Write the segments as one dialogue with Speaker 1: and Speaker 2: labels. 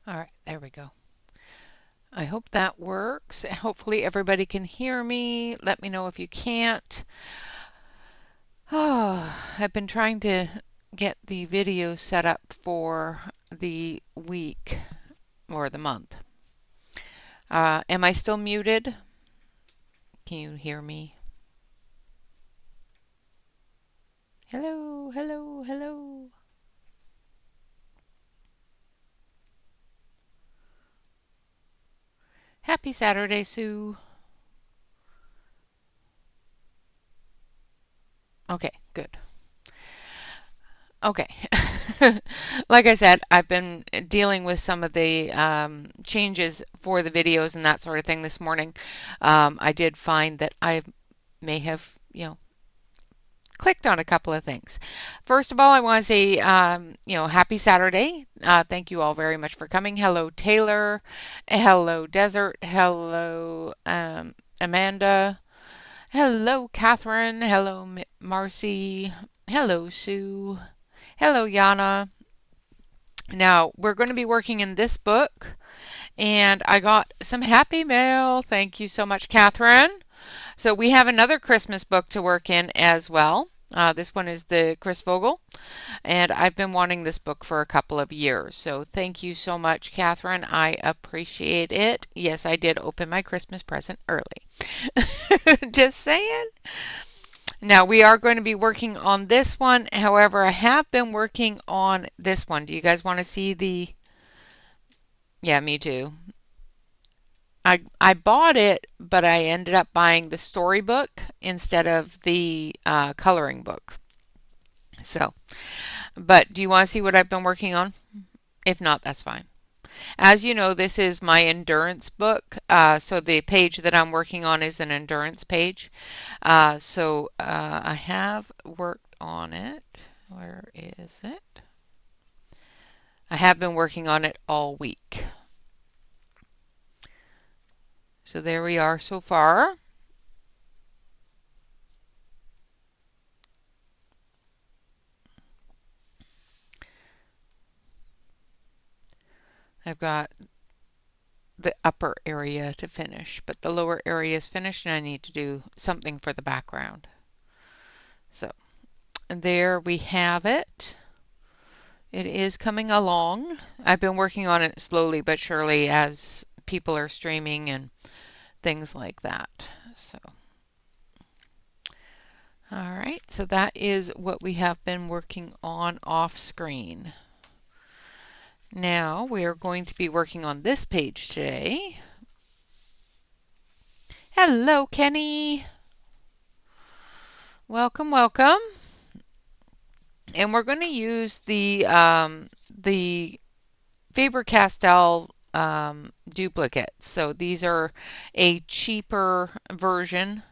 Speaker 1: All right, there we go. I hope that works. Hopefully everybody can hear me. Let me know if you can't. Oh, I've been trying to get the video set up for the week or the month. Am I still muted? Can you hear me? Hello, hello, hello. Happy Saturday, Sue. Okay, good. Okay. Like I said, I've been dealing with some of the changes for the videos and that sort of thing this morning. I did find that I may have, clicked on a couple of things. First of all, I want to say, happy Saturday. Thank you all very much for coming. Hello, Taylor. Hello, Desert. Hello, Amanda. Hello, Catherine. Hello, Marcy. Hello, Sue. Hello, Yana. Now, we're going to be working in this book, and I got some happy mail. Thank you so much, Catherine. So we have another Christmas book to work in as well. This one is the Chris Vogel, and I've been wanting this book for a couple of years. So thank you so much, Catherine. I appreciate it. Yes, I did open my Christmas present early. Just saying. Now we are going to be working on this one. However, I have been working on this one. Do you guys want to see the... Yeah, me too. I bought it, but I ended up buying the storybook instead of the coloring book. So, but do you want to see what I've been working on? If not, that's fine. As you know, this is my endurance book. So the page that I'm working on is an endurance page. I have worked on it. Where is it? I have been working on it all week. So there we are so far. I've got the upper area to finish, but the lower area is finished and I need to do something for the background. So, and there we have it. It is coming along. I've been working on it slowly but surely as people are streaming and things like that. So, all right, so that is what we have been working on off screen. Now we are going to be working on this page today. Hello, Kenny. Welcome, welcome. And we're going to use the Faber-Castell duplicates. So these are a cheaper version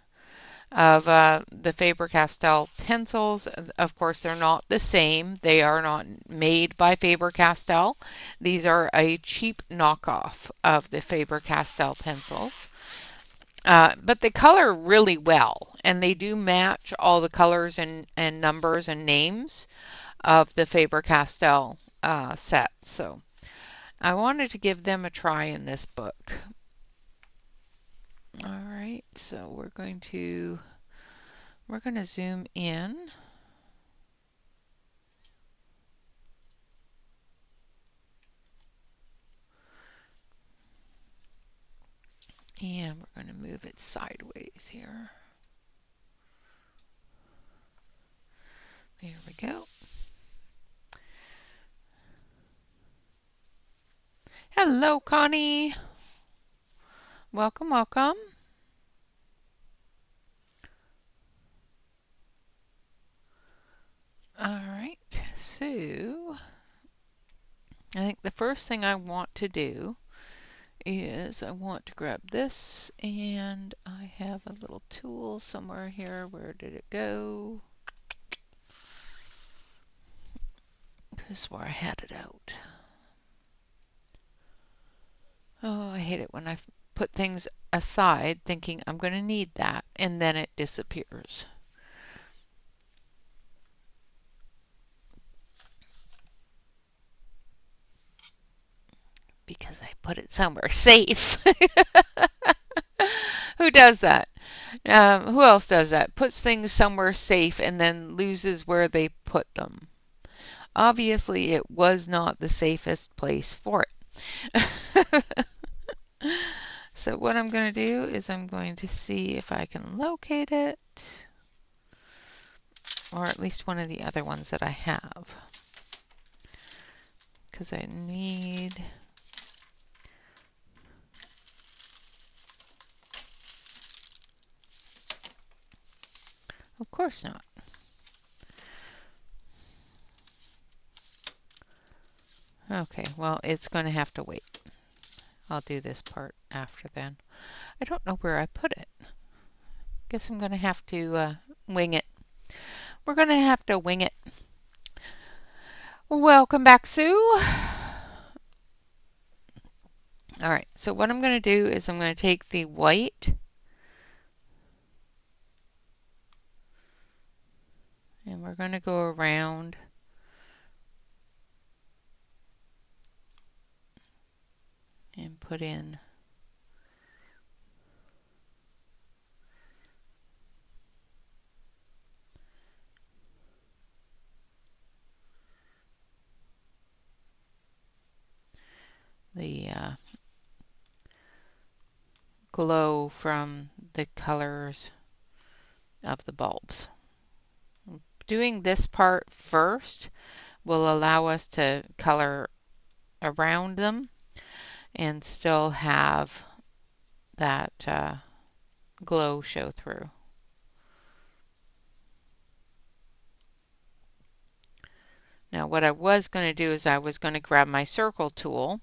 Speaker 1: of the Faber-Castell pencils. Of course, they're not the same. They are not made by Faber-Castell. These are a cheap knockoff of the Faber-Castell pencils. But they color really well, and they do match all the colors and numbers and names of the Faber-Castell set. So I wanted to give them a try in this book. All right, so we're going to zoom in. And we're going to move it sideways here. There we go. Hello, Connie. Welcome, welcome. All right, so I think the first thing I want to do is I want to grab this, and I have a little tool somewhere here. Where did it go? This is where I had it out. Oh, I hate it when I put things aside thinking I'm going to need that, and then it disappears. because I put it somewhere safe. Who does that? Who else does that? Puts things somewhere safe and then loses where they put them. Obviously, it was not the safest place for it. So what I'm going to do is I'm going to see if I can locate it, or at least one of the other ones that I have, because I need... Of course not. Okay, well, it's going to have to wait. I'll do this part after then. I don't know where I put it. Guess I'm going to have to wing it. We're going to have to wing it. Welcome back, Sue. All right, so what I'm going to do is I'm going to take the white and we're going to go around and put in the glow from the colors of the bulbs. Doing this part first will allow us to color around them and still have that glow show through. Now what I was going to do is I was going to grab my circle tool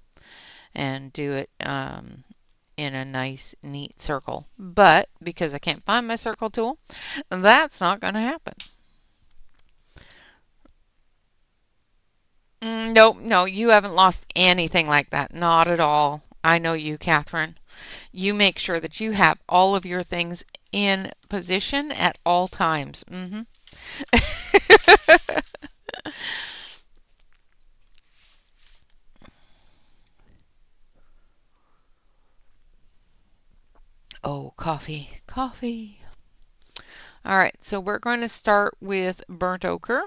Speaker 1: and do it in a nice neat circle, but because I can't find my circle tool, that's not going to happen. Nope, no, you haven't lost anything like that. Not at all. I know you, Catherine. You make sure that you have all of your things in position at all times. Oh, coffee, coffee. All right, so we're going to start with burnt ochre.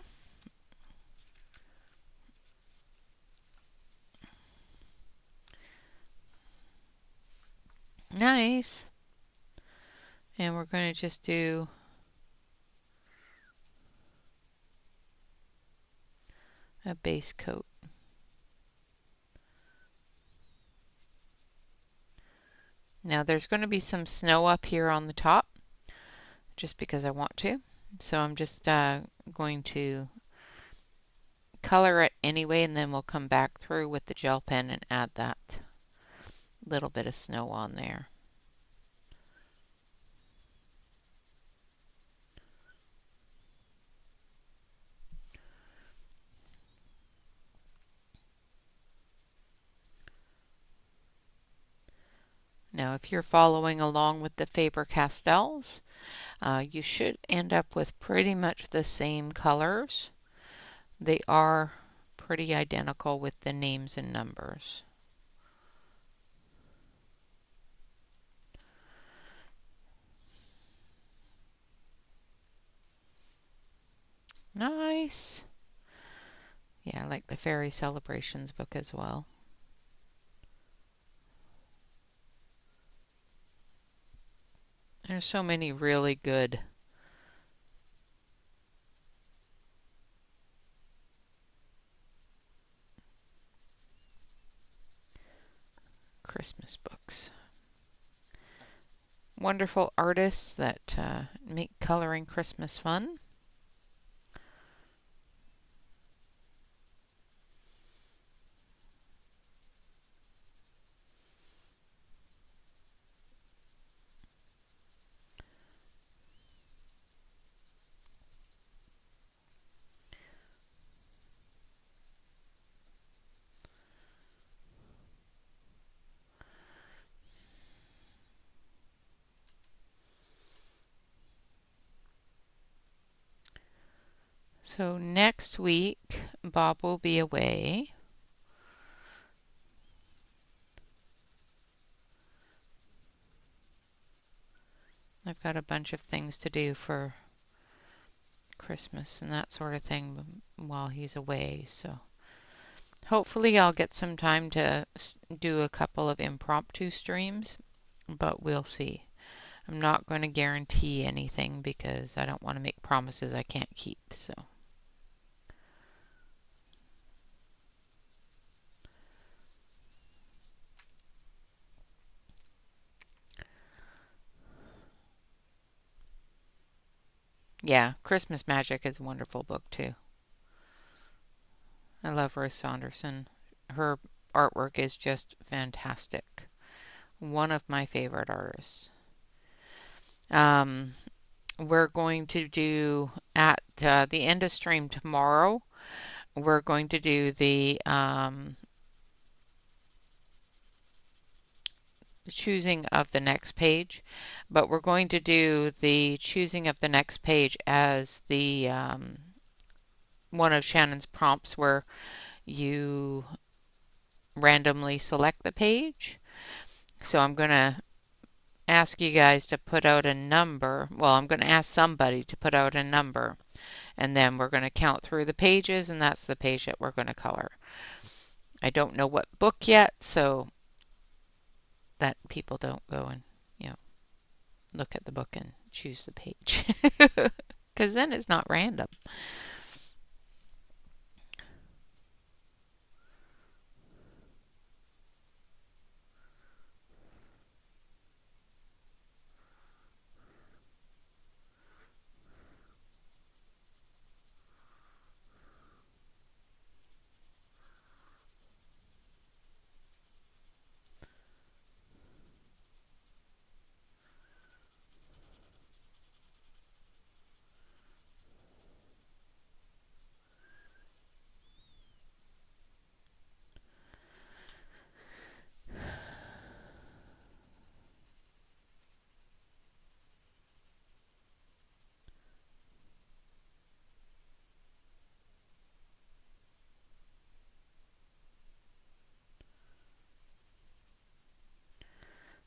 Speaker 1: Nice. And we're going to just do a base coat. Now there's going to be some snow up here on the top just because I want to. So I'm just going to color it anyway, and then we'll come back through with the gel pen and add that little bit of snow on there. Now if you're following along with the Faber-Castells, you should end up with pretty much the same colors. They are pretty identical with the names and numbers. Nice. Yeah, I like the Fairy Celebrations book as well. There's so many really good Christmas books. Wonderful artists that make coloring Christmas fun. So next week, Bob will be away. got a bunch of things to do for Christmas and that sort of thing while he's away. So hopefully I'll get some time to do a couple of impromptu streams, but we'll see. I'm not going to guarantee anything because I don't want to make promises I can't keep. So yeah, Christmas Magic is a wonderful book too. I love Rose Saunderson. Her artwork is just fantastic. One of my favorite artists. Um, we're going to do at the end of stream tomorrow, we're going to do the choosing of the next page, but we're going to do the choosing of the next page as the one of Shannon's prompts where you randomly select the page. So I'm going to ask you guys to put out a number. Well, I'm going to ask somebody to put out a number, and then we're going to count through the pages, and that's the page that we're going to color. I don't know what book yet, so that people don't go and, you know, look at the book and choose the page. Because then it's not random.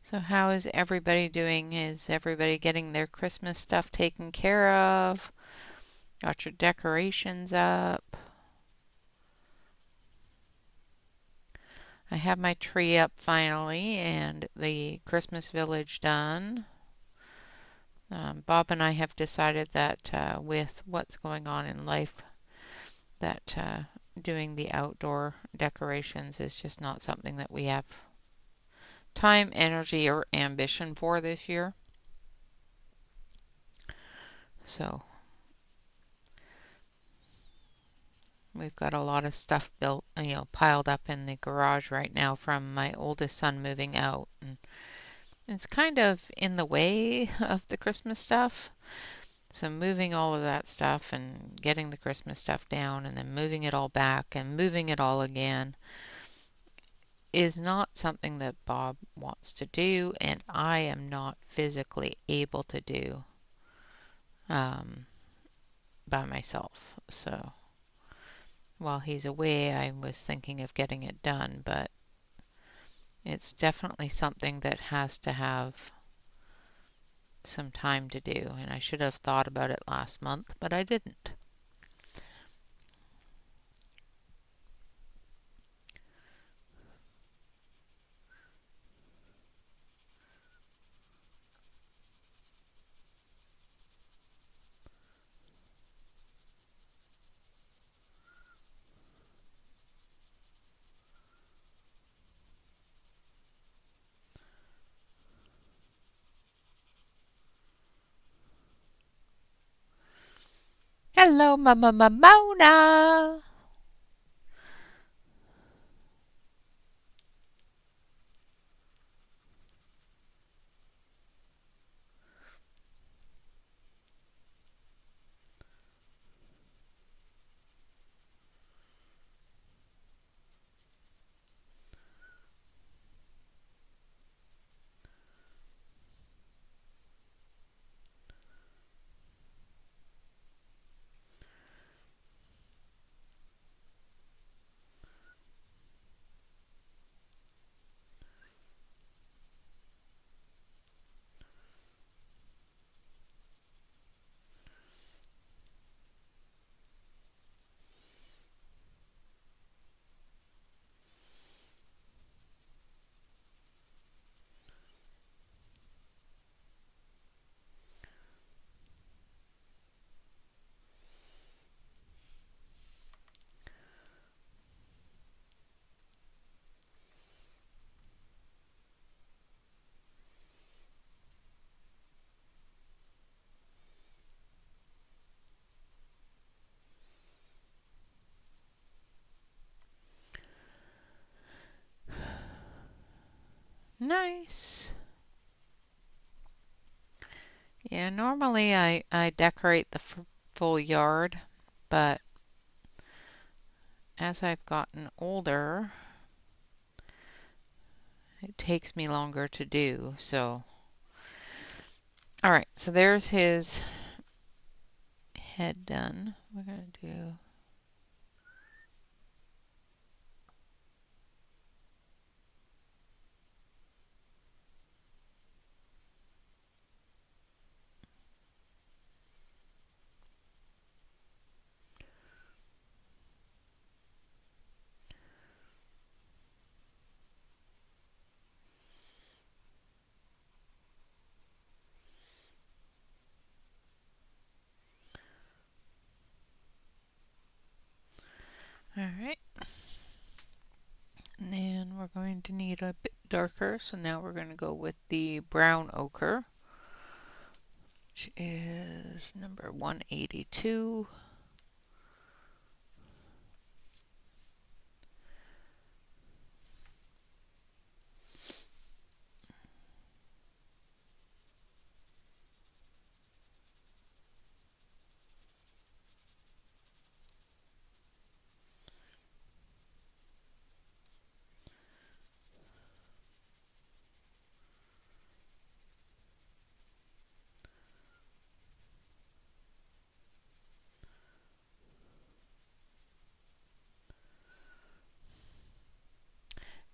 Speaker 1: So how is everybody doing? Is everybody getting their Christmas stuff taken care of? Got your decorations up? I have my tree up finally and the Christmas village done. Bob and I have decided that with what's going on in life, that doing the outdoor decorations is just not something that we have time, energy, or ambition for this year. So we've got a lot of stuff built, piled up in the garage right now from my oldest son moving out. And it's kind of in the way of the Christmas stuff. So moving all of that stuff and getting the Christmas stuff down and then moving it all back and moving it all again is not something that Bob wants to do, and I am not physically able to do um, by myself. So while he's away, I was thinking of getting it done, but it's definitely something that has to have some time to do, and I should have thought about it last month, but I didn't. Hello, Mama Mona! Nice. Yeah, normally I decorate the full yard, but as I've gotten older, it takes me longer to do. So, all right, so there's his head done. We're going to do all right. And then we're going to need a bit darker, so now we're going to go with the brown ochre, which is number 182.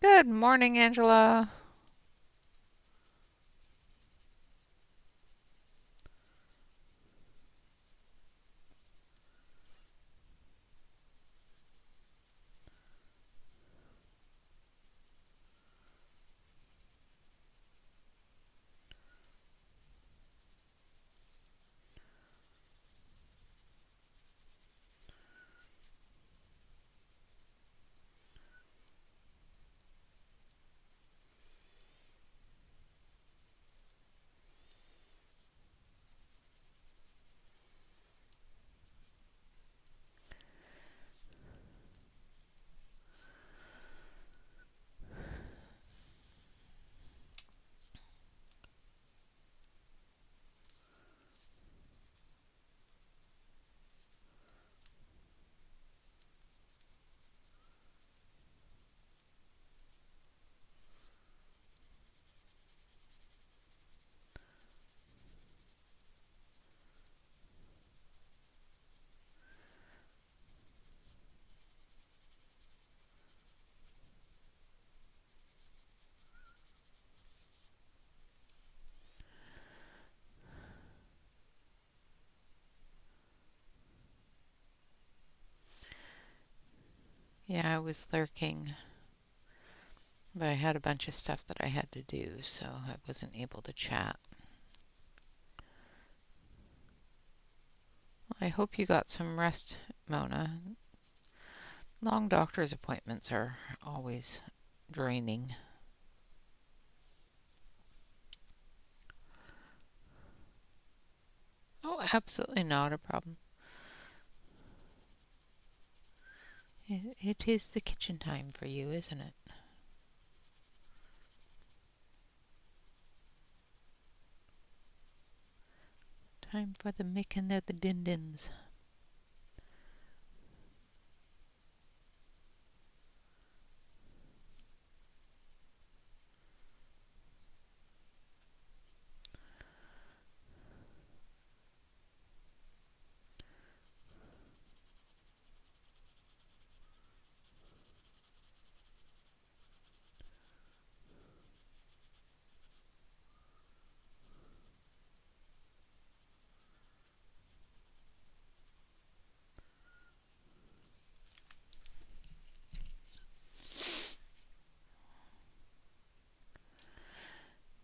Speaker 1: Good morning, Angela. Yeah, I was lurking, but I had a bunch of stuff that I had to do, so I wasn't able to chat. I hope you got some rest, Mona. Long doctor's appointments are always draining. Oh, absolutely not a problem. It is the kitchen time for you, isn't it? Time for the making of the din-dins.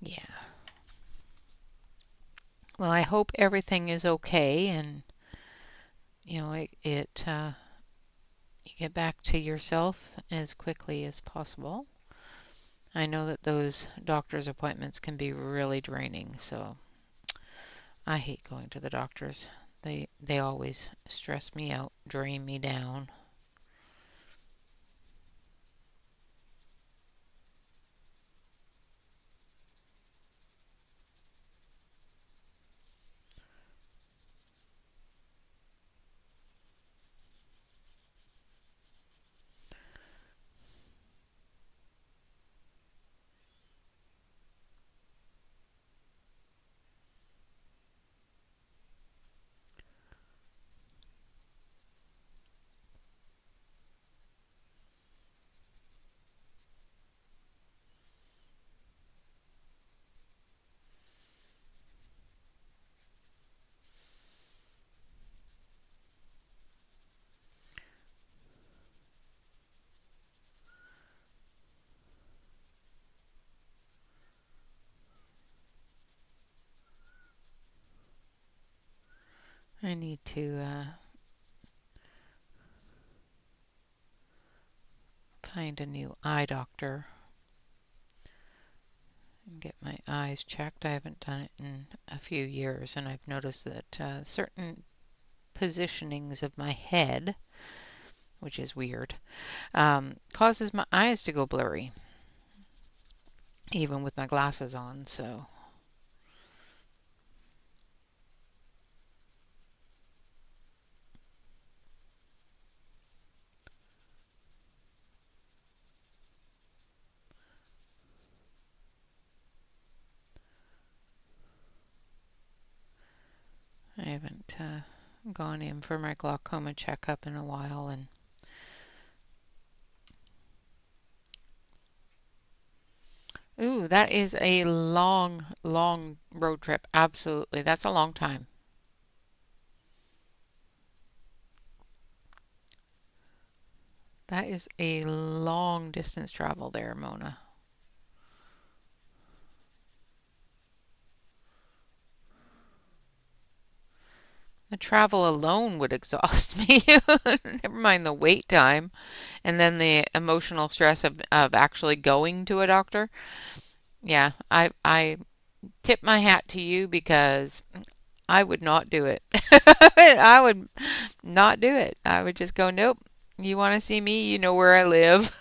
Speaker 1: Yeah. Well, I hope everything is okay and you get back to yourself as quickly as possible. I know that those doctor's appointments can be really draining, so I hate going to the doctors. They always stress me out, drain me down. I need to find a new eye doctor and get my eyes checked. I haven't done it in a few years, and I've noticed that certain positionings of my head, which is weird, causes my eyes to go blurry, even with my glasses on. So I haven't gone in for my glaucoma checkup in a while, and ooh, that is a long, long road trip. Absolutely. That's a long time. That is a long distance travel there, Mona. The travel alone would exhaust me. Never mind the wait time and then the emotional stress of actually going to a doctor. Yeah, I tip my hat to you because I would not do it. I would not do it. I would just go, nope. You want to see me? You know where I live.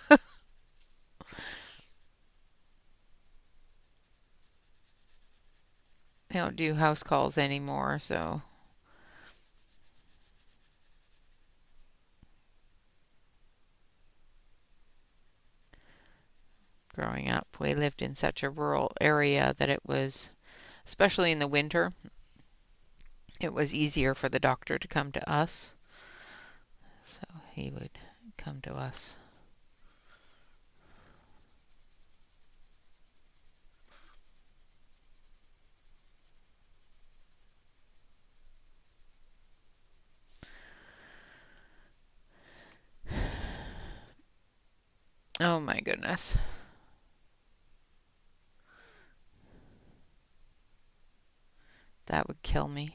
Speaker 1: They don't do house calls anymore, so growing up, we lived in such a rural area that it was, especially in the winter, it was easier for the doctor to come to us. So he would come to us. Oh my goodness. That would kill me.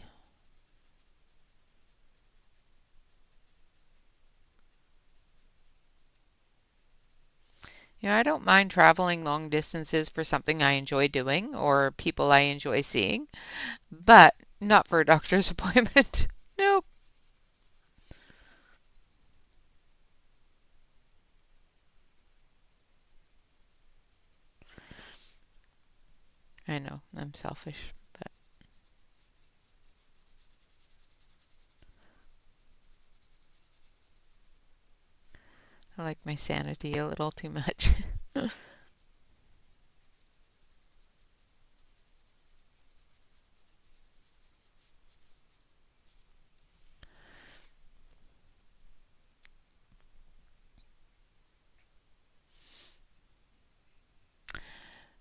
Speaker 1: You know, I don't mind traveling long distances for something I enjoy doing or people I enjoy seeing, but not for a doctor's appointment. Nope. I know, I'm selfish, but I like my sanity a little too much.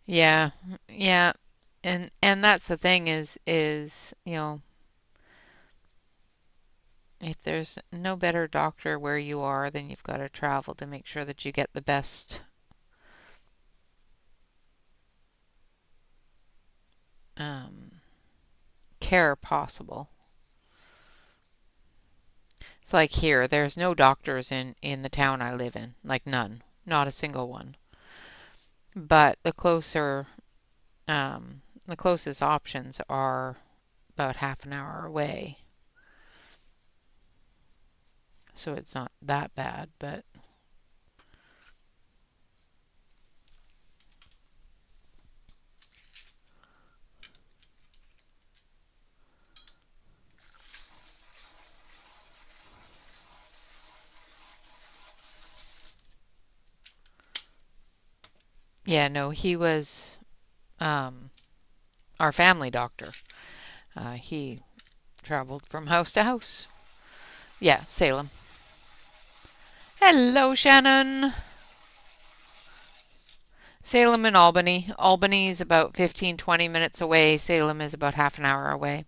Speaker 1: Yeah, yeah. And that's the thing is, you know, if there's no better doctor where you are, then you've got to travel to make sure that you get the best um, care possible. It's like here, there's no doctors in the town I live in, like none, not a single one. But the closest options are about half an hour away, so it's not that bad. But yeah, no, he was um, our family doctor. He traveled from house to house. Yeah, Salem. Hello, Shannon. Salem and Albany. Albany is about 15-20 minutes away. Salem is about half an hour away.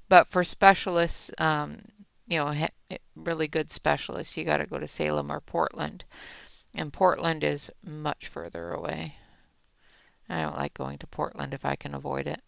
Speaker 1: But for specialists, you know, really good specialists, you got to go to Salem or Portland. And Portland is much further away. I don't like going to Portland if I can avoid it.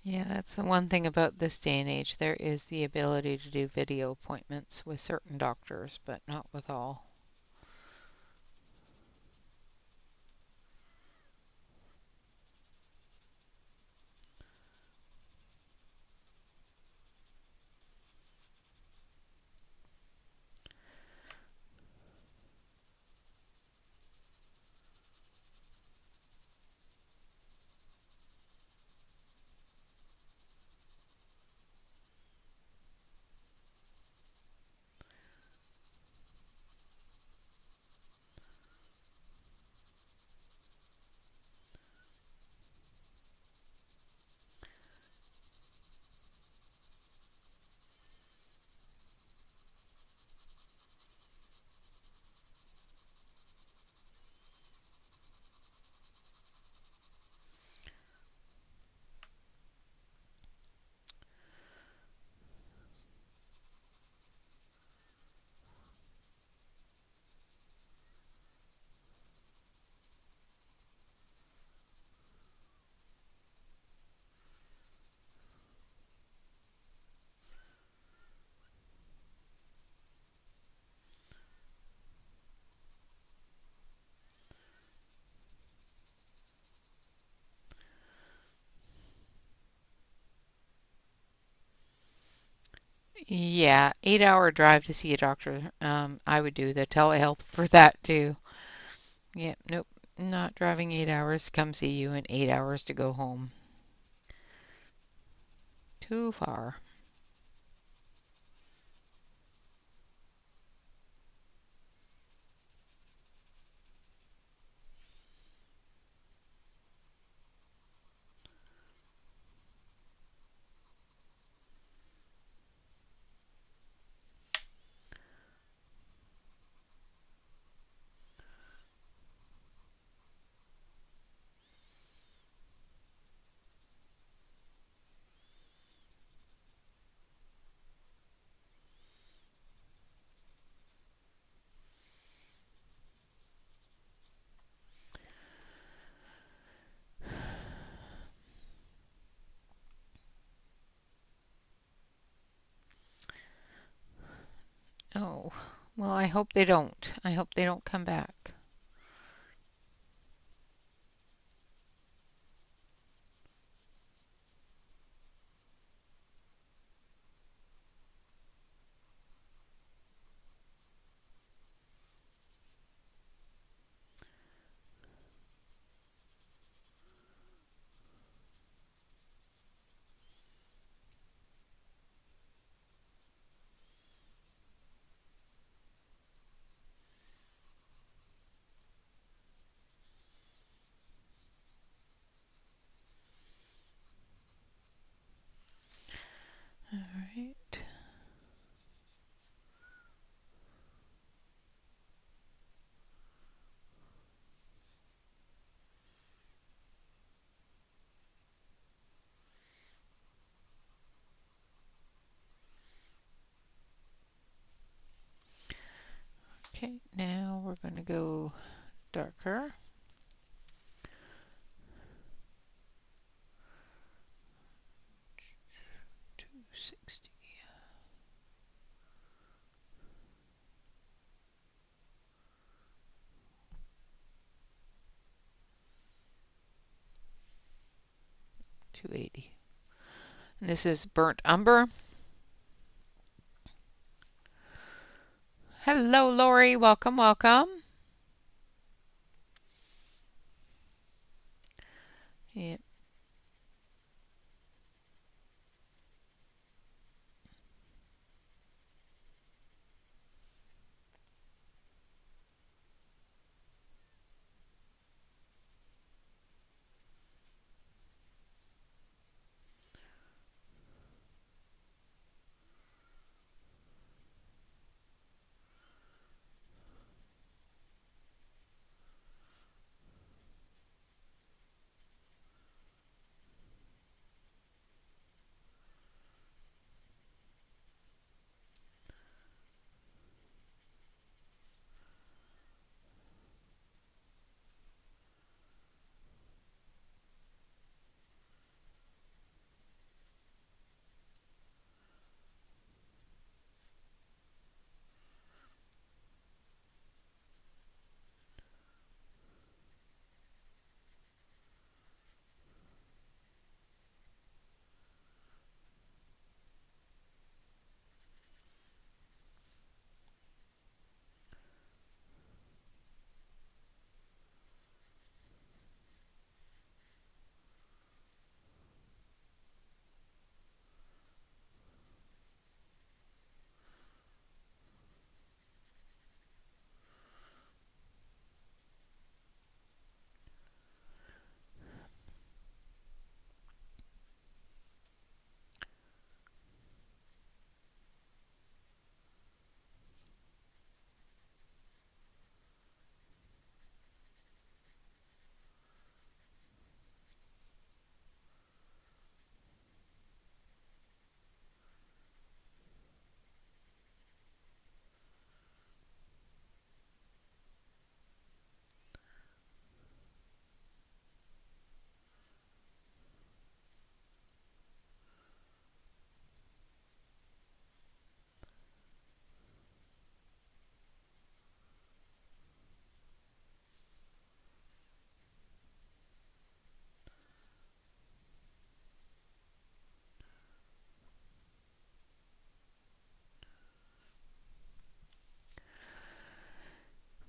Speaker 1: Yeah, that's the one thing about this day and age. There is the ability to do video appointments with certain doctors, but not with all. Yeah, 8 hour drive to see a doctor. I would do the telehealth for that too. Yeah, nope, not driving 8 hours to come see you and 8 hours to go home. Too far. Oh, well, I hope they don't. I hope they don't come back. All right. Okay, now we're going to go darker. 260. 280. And this is burnt umber. Hello, Lori. Welcome, welcome. Yeah,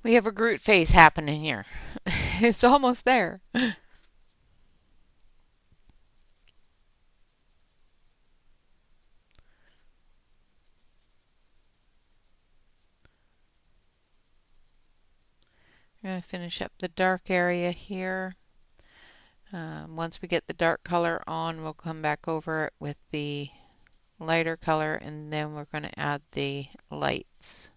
Speaker 1: We have a Groot face happening here. It's almost there. I'm going to finish up the dark area here. Once we get the dark color on, we'll come back over it with the lighter color, and then we're going to add the lights.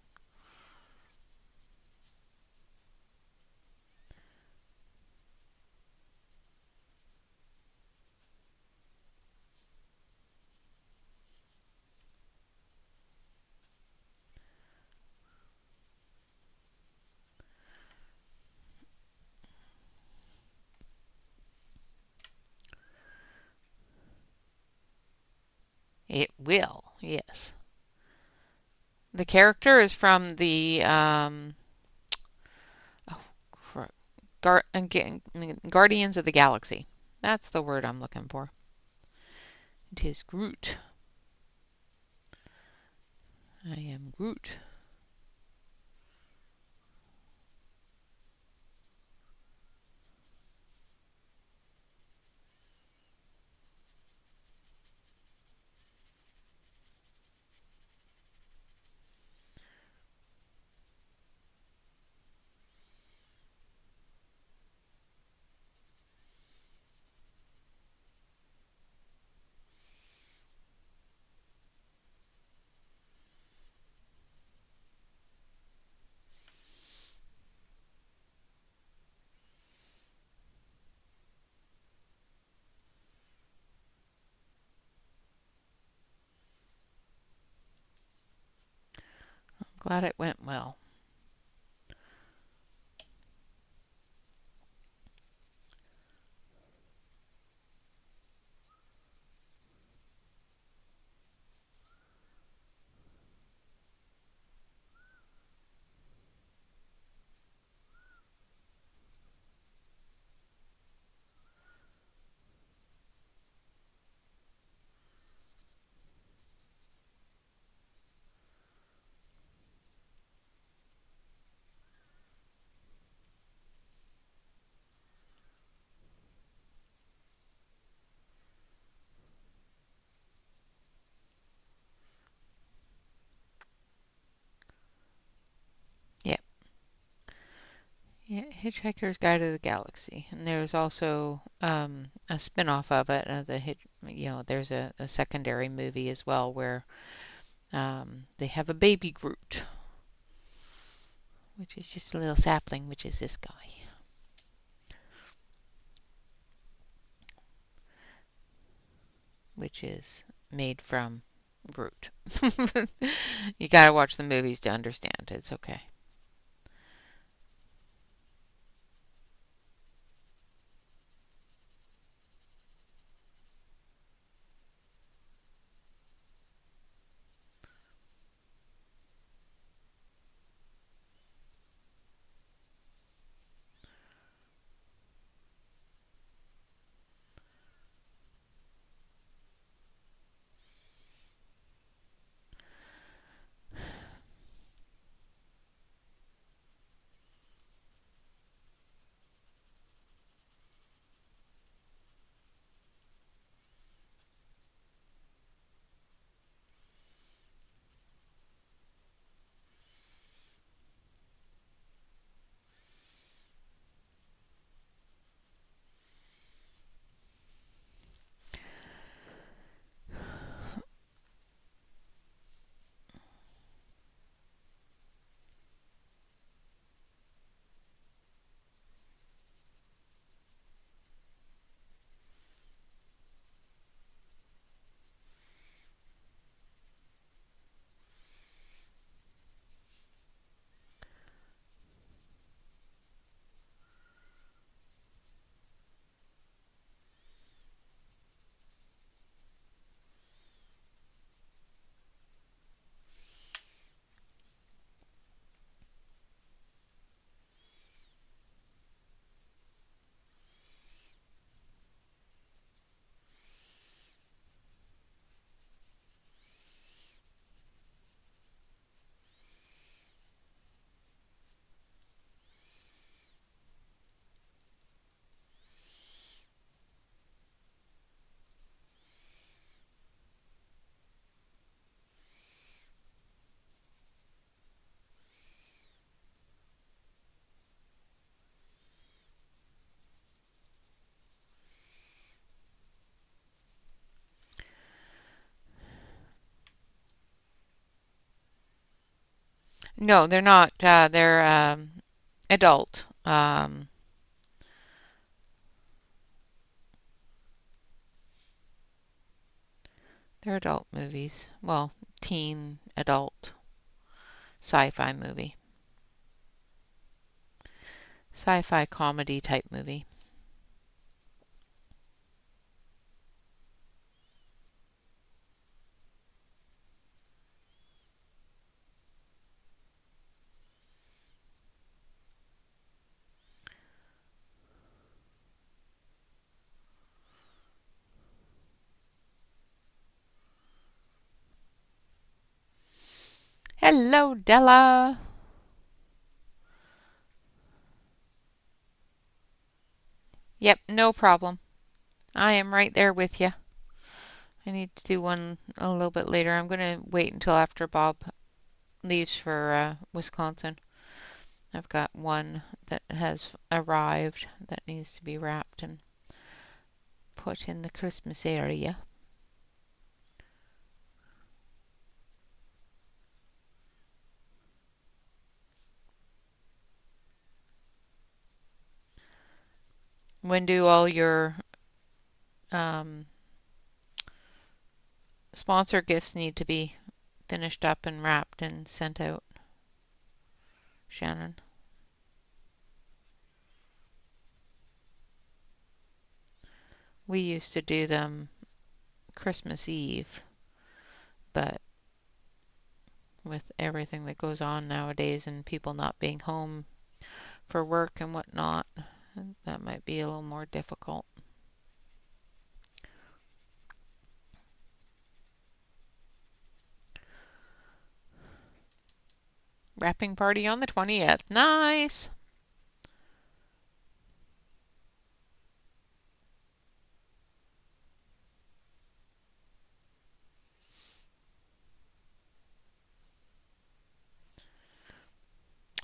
Speaker 1: It will, yes. The character is from the oh, Guardians of the Galaxy. That's the word I'm looking for. It is Groot. I am Groot. I'm glad it went well. Yep. Yeah, Hitchhiker's Guide to the Galaxy, and there's also a spin-off of it. There's a secondary movie as well where they have a baby Groot, which is just a little sapling, which is this guy, which is made from Groot. You gotta watch the movies to understand. It's okay. No, they're not. They're adult. They're adult movies. Well, teen, adult, sci-fi movie. Sci-fi comedy type movie. Hello, Della. Yep, no problem. I am right there with you. I need to do one a little bit later. I'm going to wait until after Bob leaves for Wisconsin. I've got one that has arrived that needs to be wrapped and put in the Christmas area. When do all your um, sponsor gifts need to be finished up and wrapped and sent out, Shannon? We used to do them Christmas Eve, but with everything that goes on nowadays and people not being home for work and whatnot, that might be a little more difficult. Wrapping party on the 20th. Nice!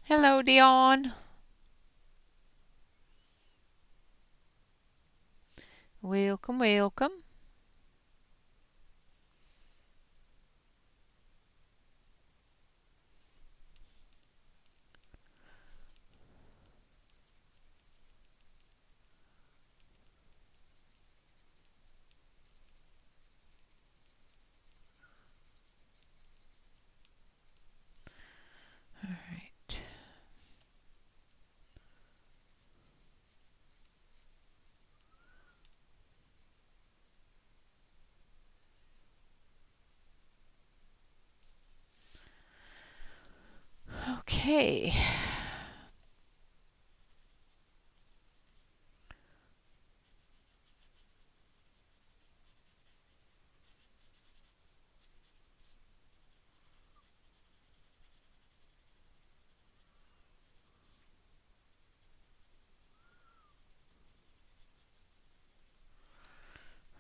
Speaker 1: Hello, Dion. Welcome, welcome. All right. Okay.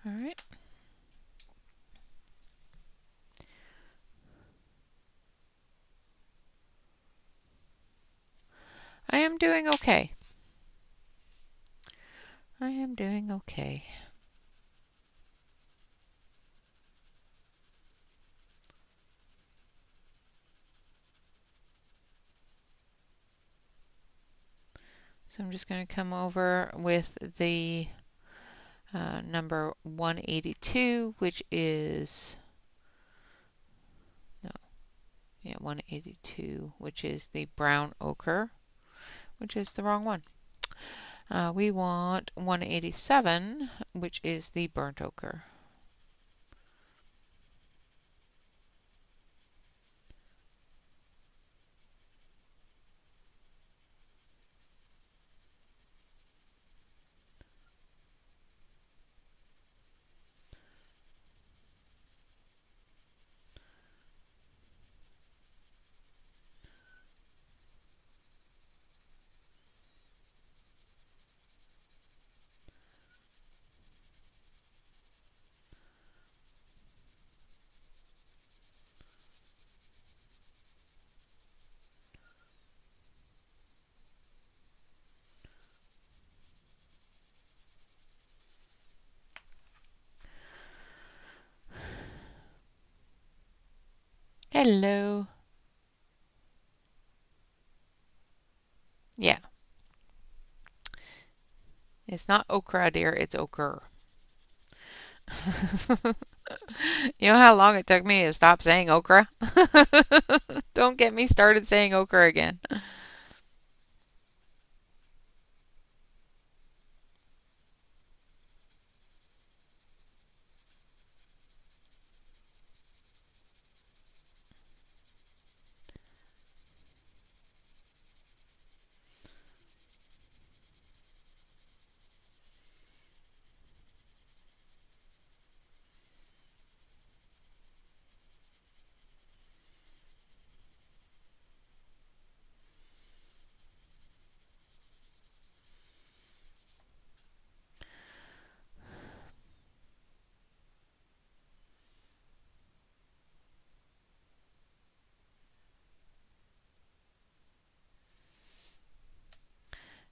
Speaker 1: All right. I am doing okay. I am doing okay. So I'm just going to come over with the number 182, which is, no, yeah, 182, which is the brown ochre, which is the wrong one. We want 187, which is the burnt ochre. Hello. It's not okra, dear, it's ochre. You know how long it took me to stop saying okra? Don't get me started saying okra again.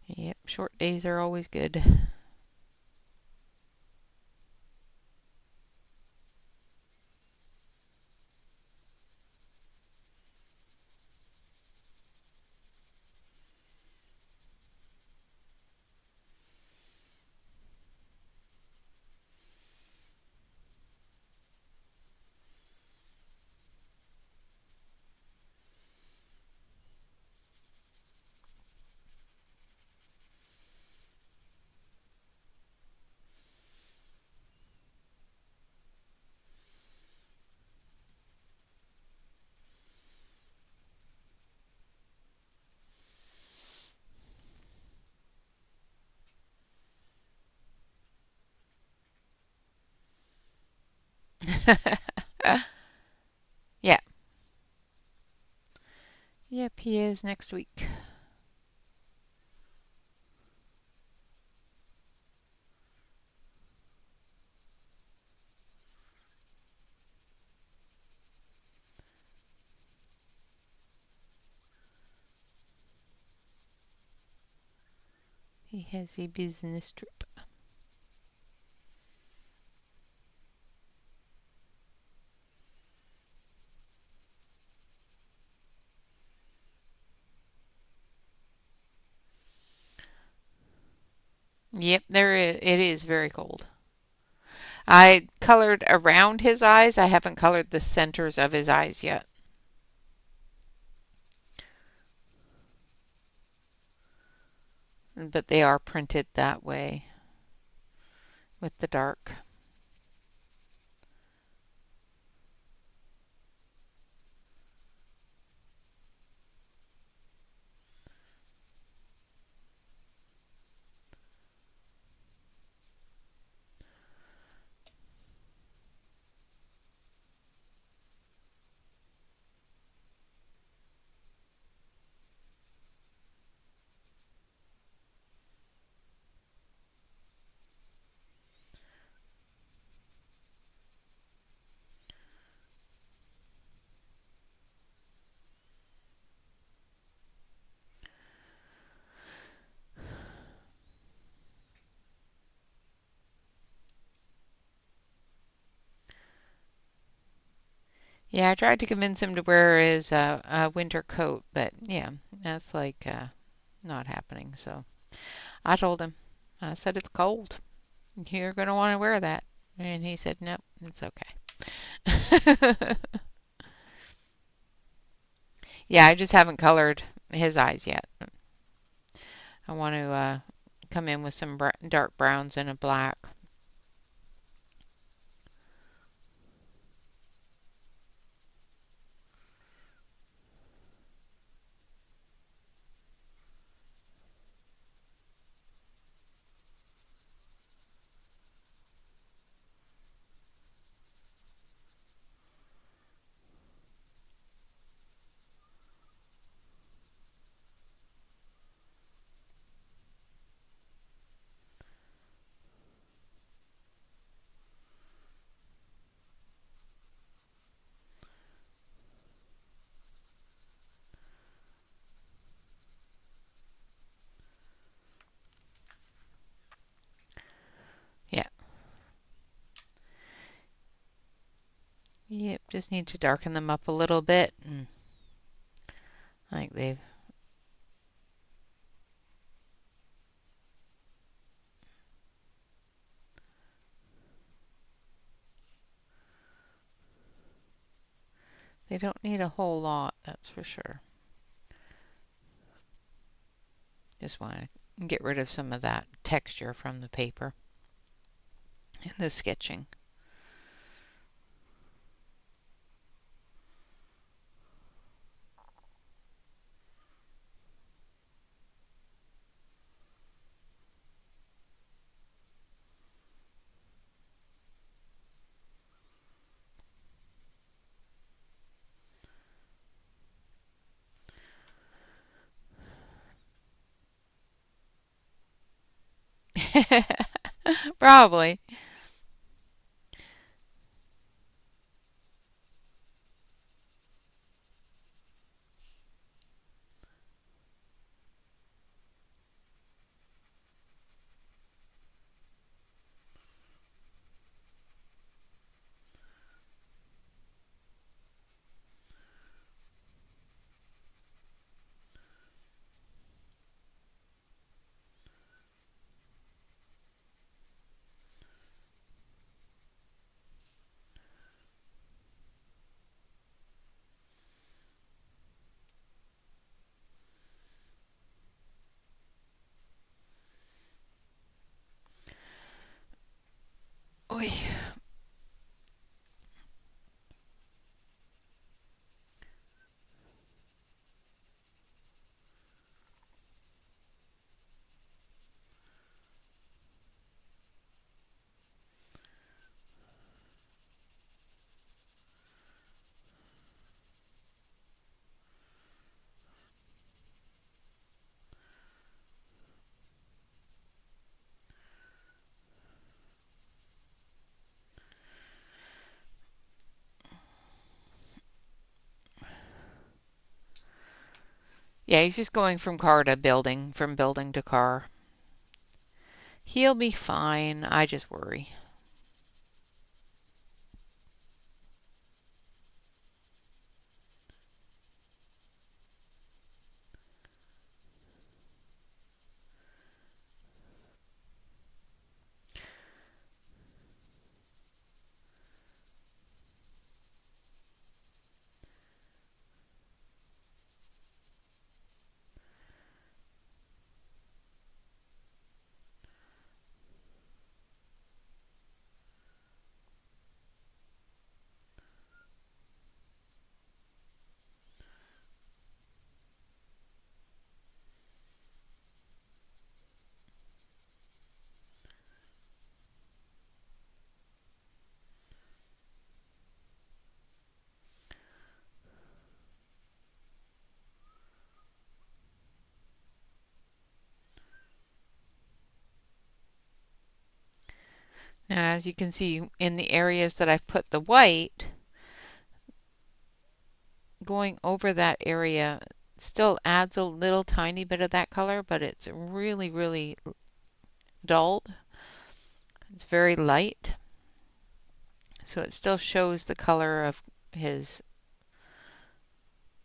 Speaker 1: Yep, short days are always good. Yeah. Yep, he is next week. He has a business trip. Yep, it is very cold. I colored around his eyes. I haven't colored the centers of his eyes yet. But they are printed that way with the dark. Yeah, I tried to convince him to wear his winter coat, but yeah, that's like not happening. So I told him, I said it's cold. You're going to want to wear that. And he said, nope, it's okay. Yeah, I just haven't colored his eyes yet. I want to come in with some dark browns and a black. Yeah. Yep, just need to darken them up a little bit. And like they've They don't need a whole lot, that's for sure. Just want to get rid of some of that texture from the paper and the sketching. Probably. Oy. Yeah, he's just going from car to building, from building to car. He'll be fine. I just worry. Now, as you can see in the areas that I've put the white, going over that area still adds a little tiny bit of that color, but it's really, really dulled. It's very light. So it still shows the color of his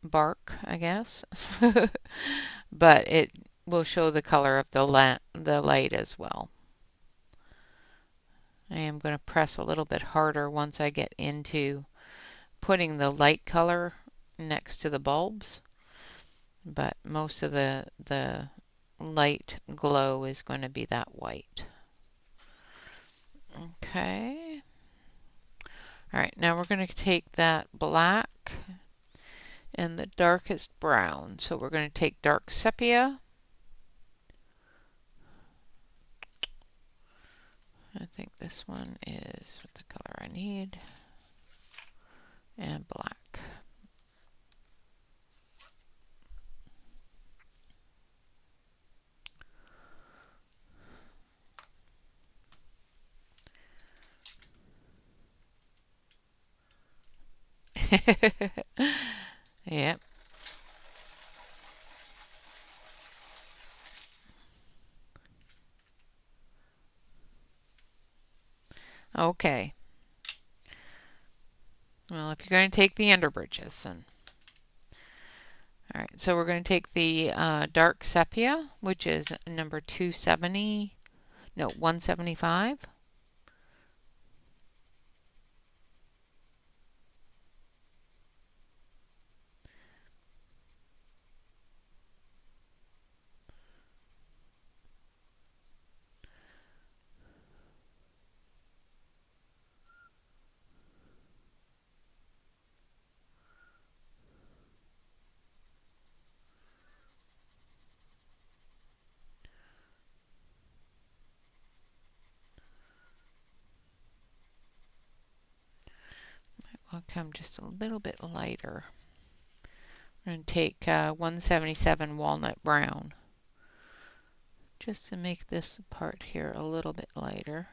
Speaker 1: bark, I guess. But it will show the color of the light as well. I am going to press a little bit harder once I get into putting the light color next to the bulbs, but most of the light glow is going to be that white. Okay. All right, now we're going to take that black and the darkest brown. So we're going to take dark sepia. I think this one is the color I need. And black. Yep. Okay. Well, if you're going to take the underbridges, then. All right, so we're going to take the dark sepia, which is number 270, no, 175. come just a little bit lighter. We're going to take 177 Walnut Brown just to make this part here a little bit lighter.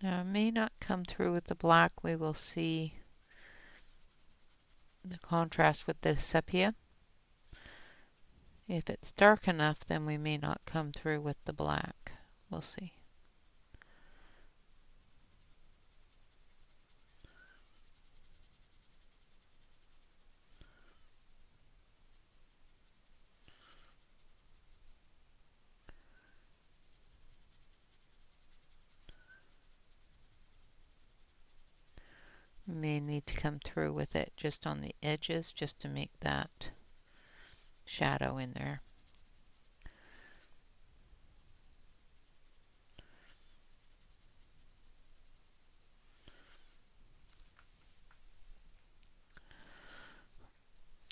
Speaker 1: Now it may not come through with the black. We will see the contrast with the sepia. If it's dark enough, then we may not come through with the black. We'll see. We may need to come through with it just on the edges just to make that shadow in there.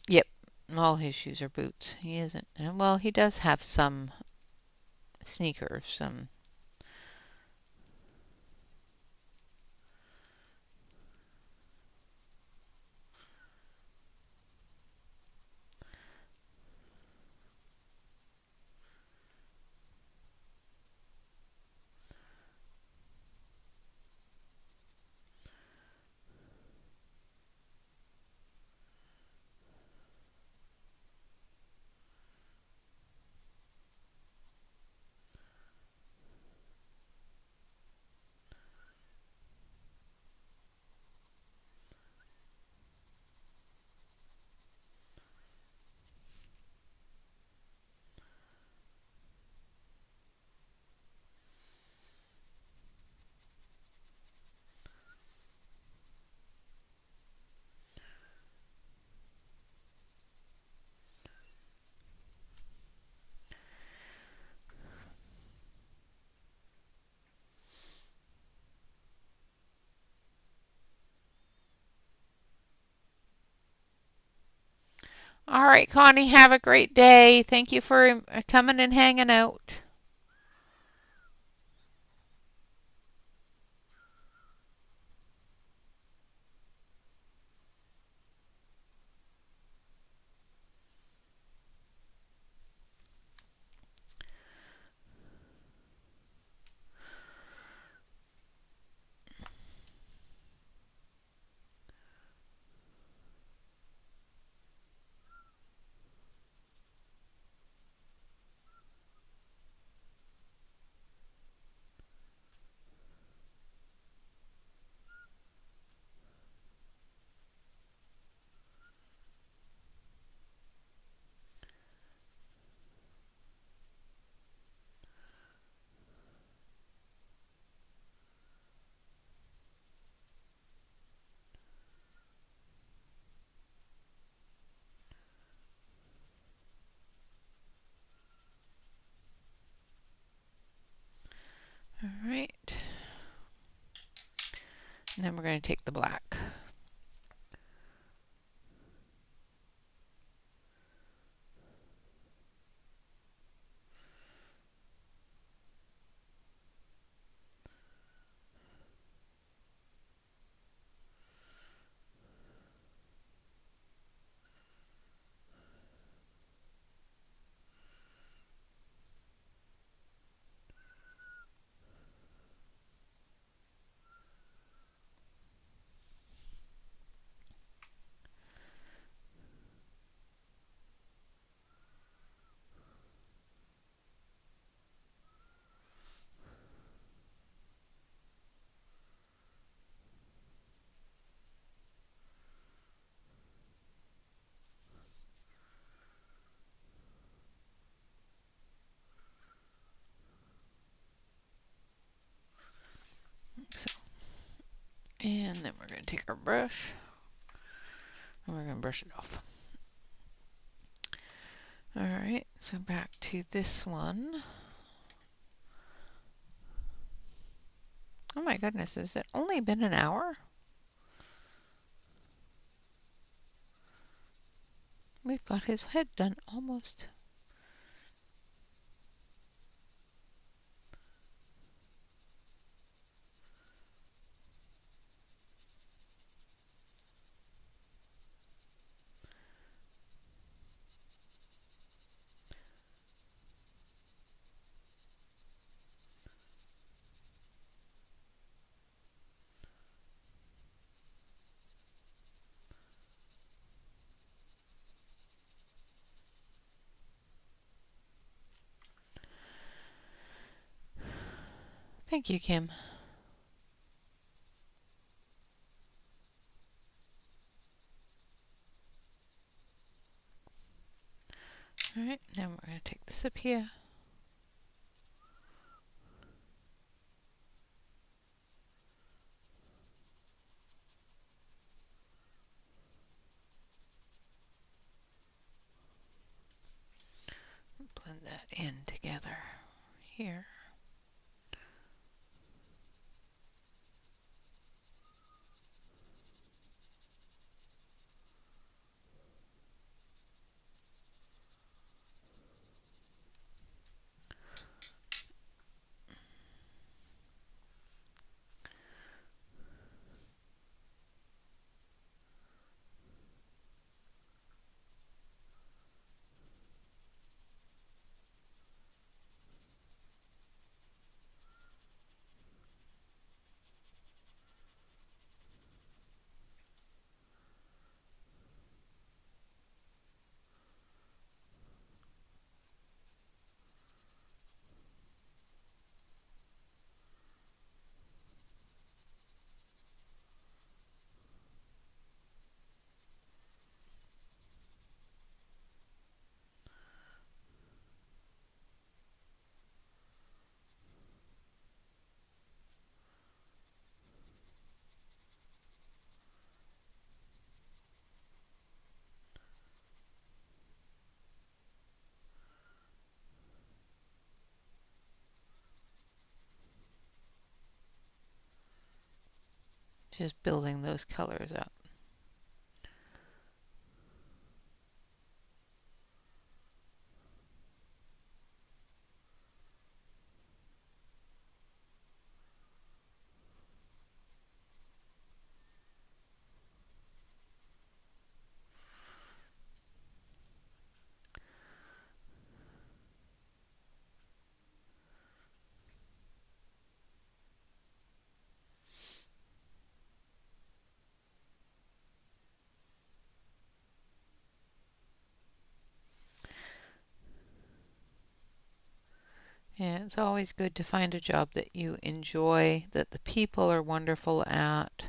Speaker 1: Yep, all his shoes are boots. He isn't, well, he does have some sneakers, some. All right, Connie, have a great day. Thank you for coming and hanging out. All right. And then we're going to take the black. And then we're going to take our brush and we're going to brush it off. All right, so back to this one. Oh my goodness, has it only been an hour? We've got his head done almost. Thank you, Kim. All right, now we're going to take this up here. Blend that in together here. Just building those colors up. And it's always good to find a job that you enjoy, that the people are wonderful at.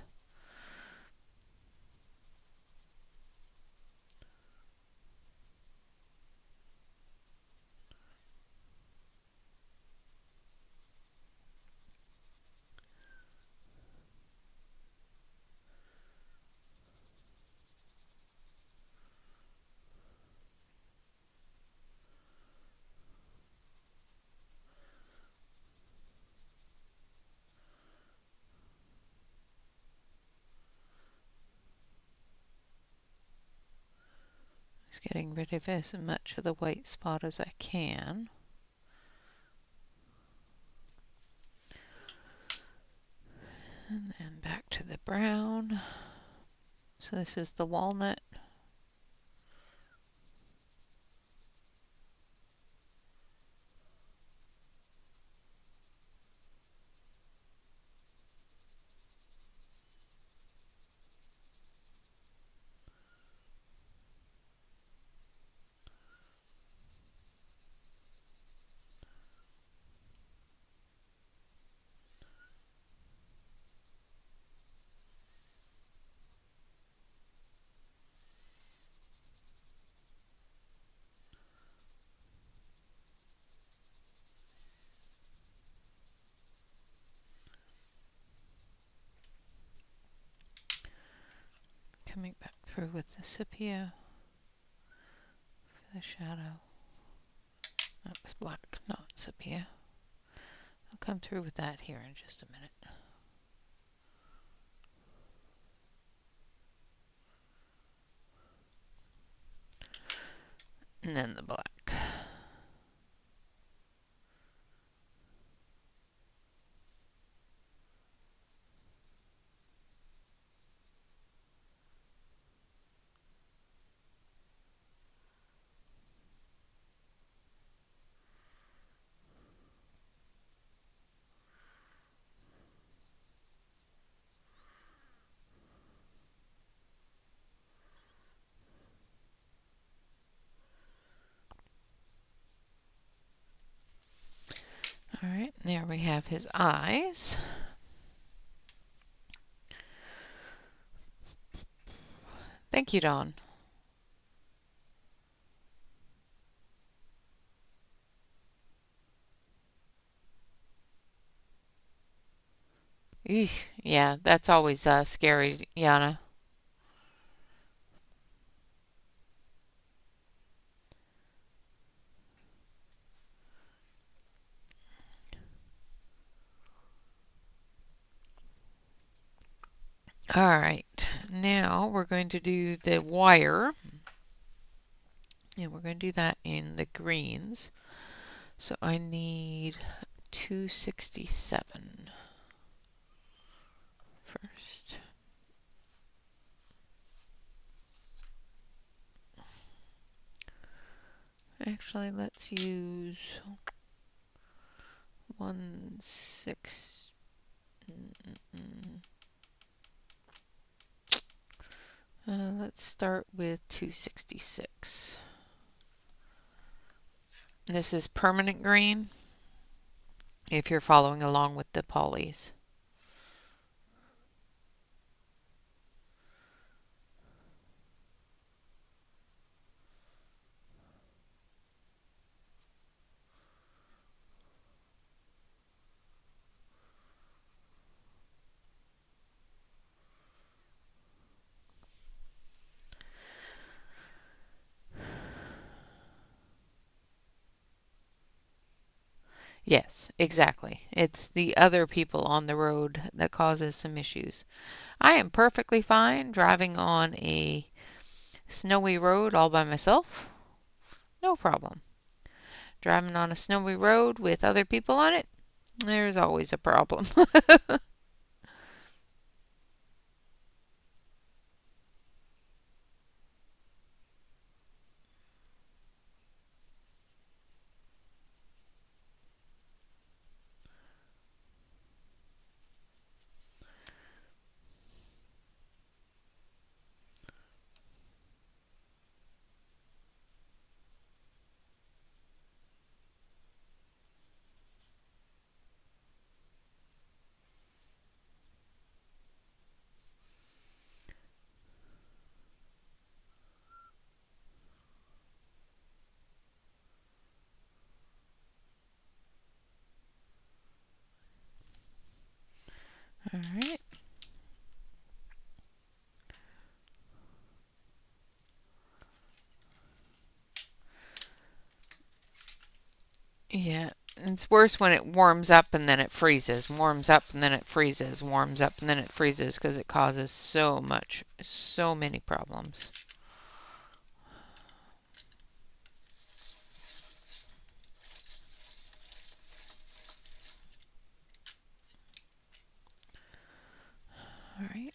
Speaker 1: Just getting rid of as much of the white spot as I can. And then back to the brown. So this is the walnut. coming back through with the sepia for the shadow. That was black, not sepia. I'll come through with that here in just a minute. And then the black. All right, there we have his eyes. Thank you, Dawn. Eesh, yeah, that's always scary, Yana. All right, now we're going to do the wire, and we're going to do that in the greens. So I need 267 first. Actually, let's use 1/6. Let's start with 266. This is permanent green if you're following along with the polys. Yes, exactly. It's the other people on the road that causes some issues. I am perfectly fine driving on a snowy road all by myself. No problem. Driving on a snowy road with other people on it, there's always a problem. All right. Yeah, it's worse when it warms up and then it freezes, warms up and then it freezes, warms up and then it freezes because it causes so many problems. All right.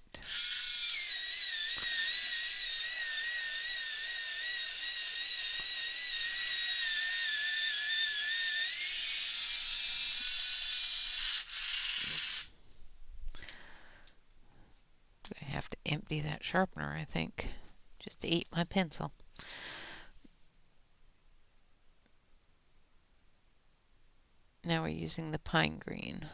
Speaker 1: I have to empty that sharpener, I think. Just ate my pencil. Now we're using the pine green.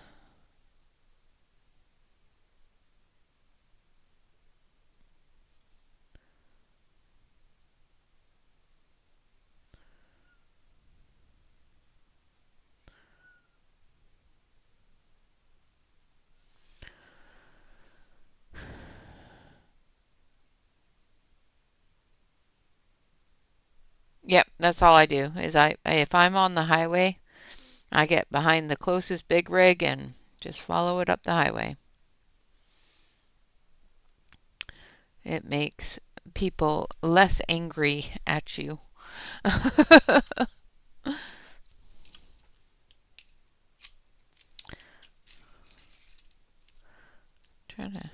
Speaker 1: Yep, that's all I do is if I'm on the highway, I get behind the closest big rig and just follow it up the highway. It makes people less angry at you. Trying to,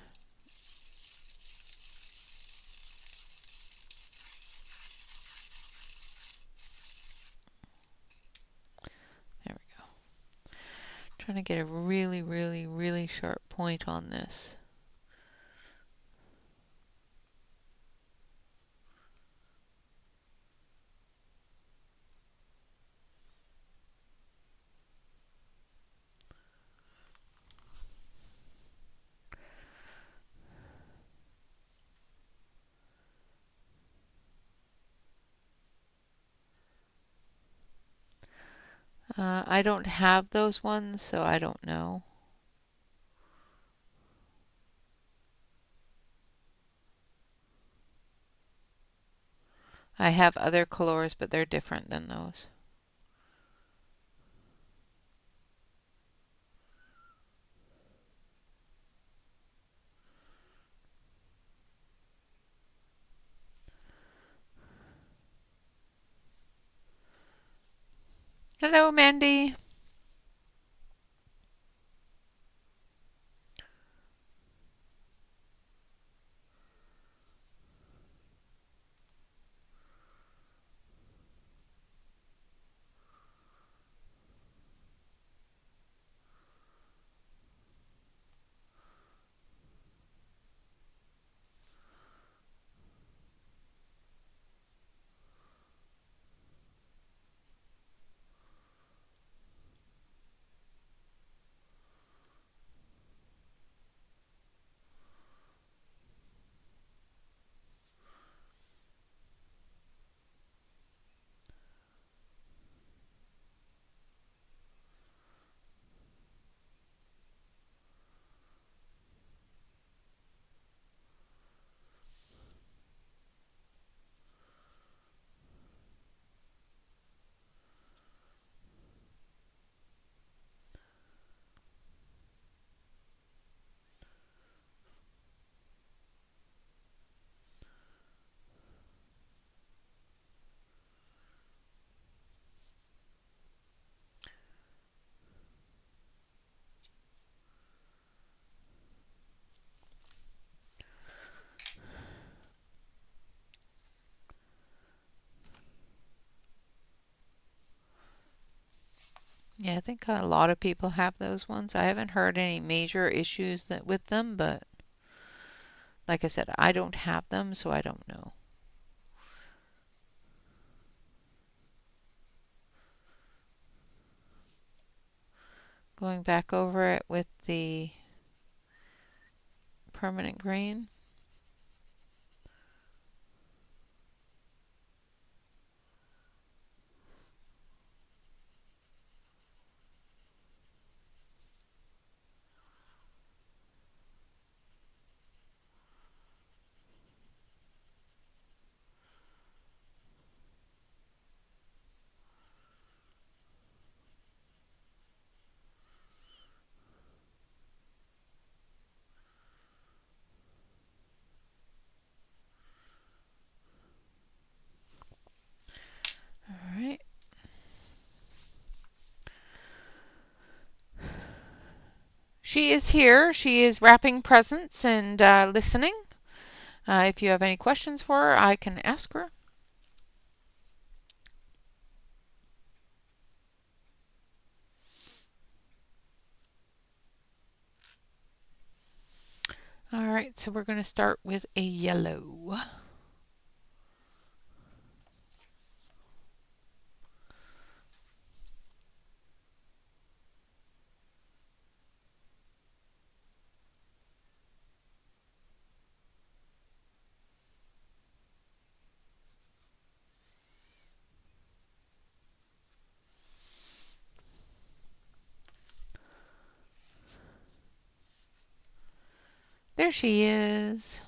Speaker 1: there we go. Trying to get a really, really, really sharp point on this. I don't have those ones, so I don't know. I have other colors, but they're different than those. Hello, Mandy. Yeah, I think a lot of people have those ones. I haven't heard any major issues with them, but like I said, I don't have them, so I don't know. Going back over it with the permanent green. All right. She is here. She is wrapping presents and listening. If you have any questions for her, I can ask her. All right, so we're going to start with a yellow. There she is.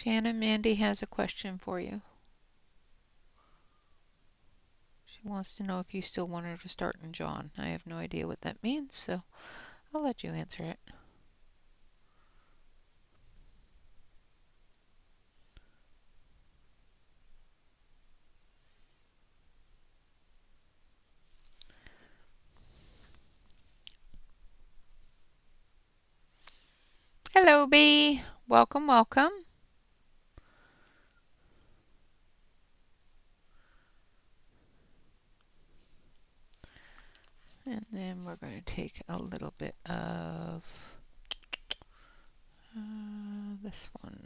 Speaker 1: Shannon, Mandy has a question for you. She wants to know if you still want her to start in John. I have no idea what that means, so I'll let you answer it. Hello, B. Welcome, welcome. And then we're going to take a little bit of this one.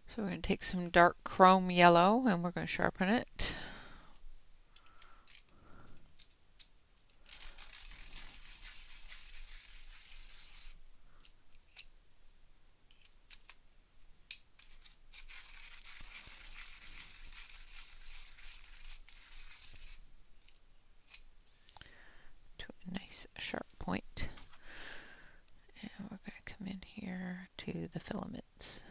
Speaker 1: So we're going to take some dark chrome yellow and we're going to sharpen it. To a nice sharp point. And we're going to come in here to the filaments.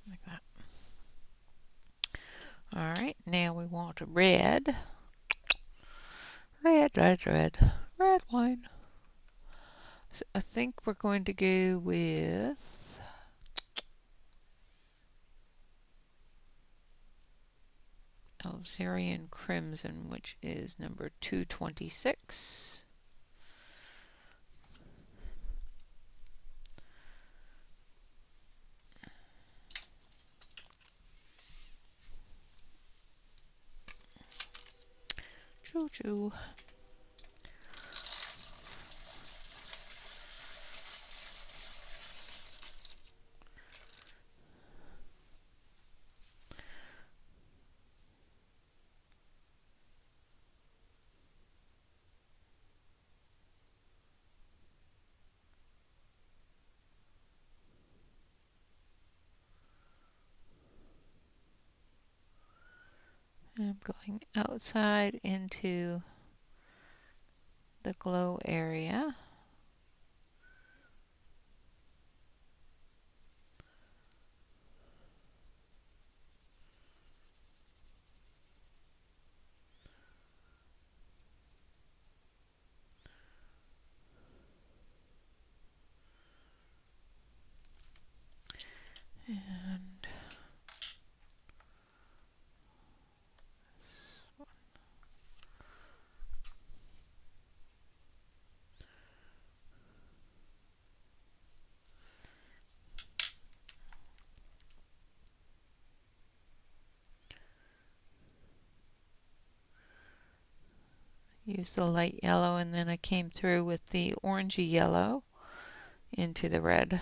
Speaker 1: Like that. Alright, now we want red. Red, red, red. Red wine. So I think we're going to go with Algerian Crimson, which is number 226. Choo choo. I'm going outside into the glow area. And use the light yellow, and then I came through with the orangey yellow into the red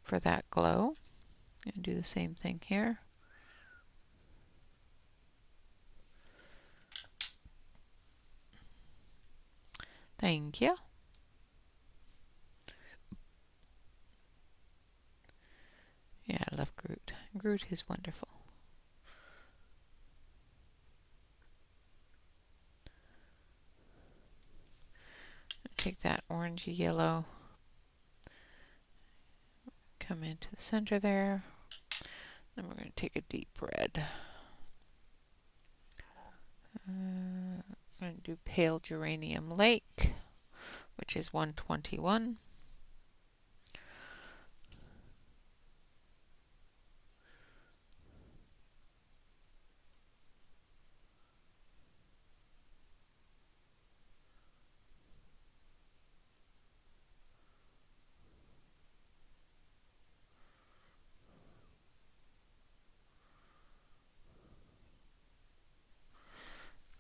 Speaker 1: for that glow. And do the same thing here. Thank you. Yeah, I love Groot. Groot is wonderful. Take that orangey yellow, come into the center there. Then we're going to take a deep red. I'm going to do Pale Geranium Lake, which is 121.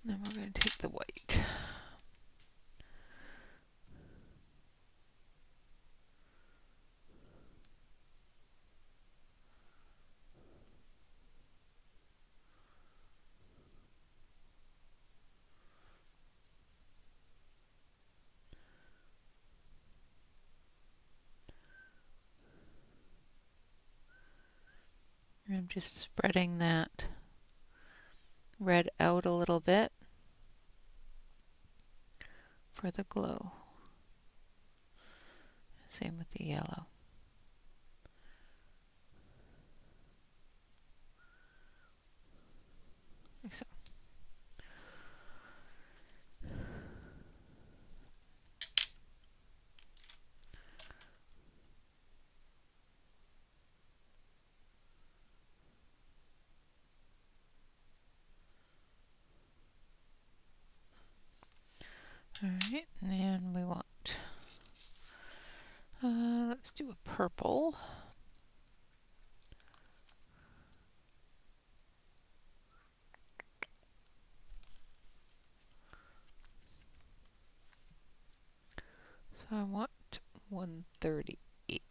Speaker 1: Then we're going to take the white. I'm just spreading that red out a little bit for the glow. Same with the yellow. Like so. All right, and then we want, let's do a purple. So I want 138,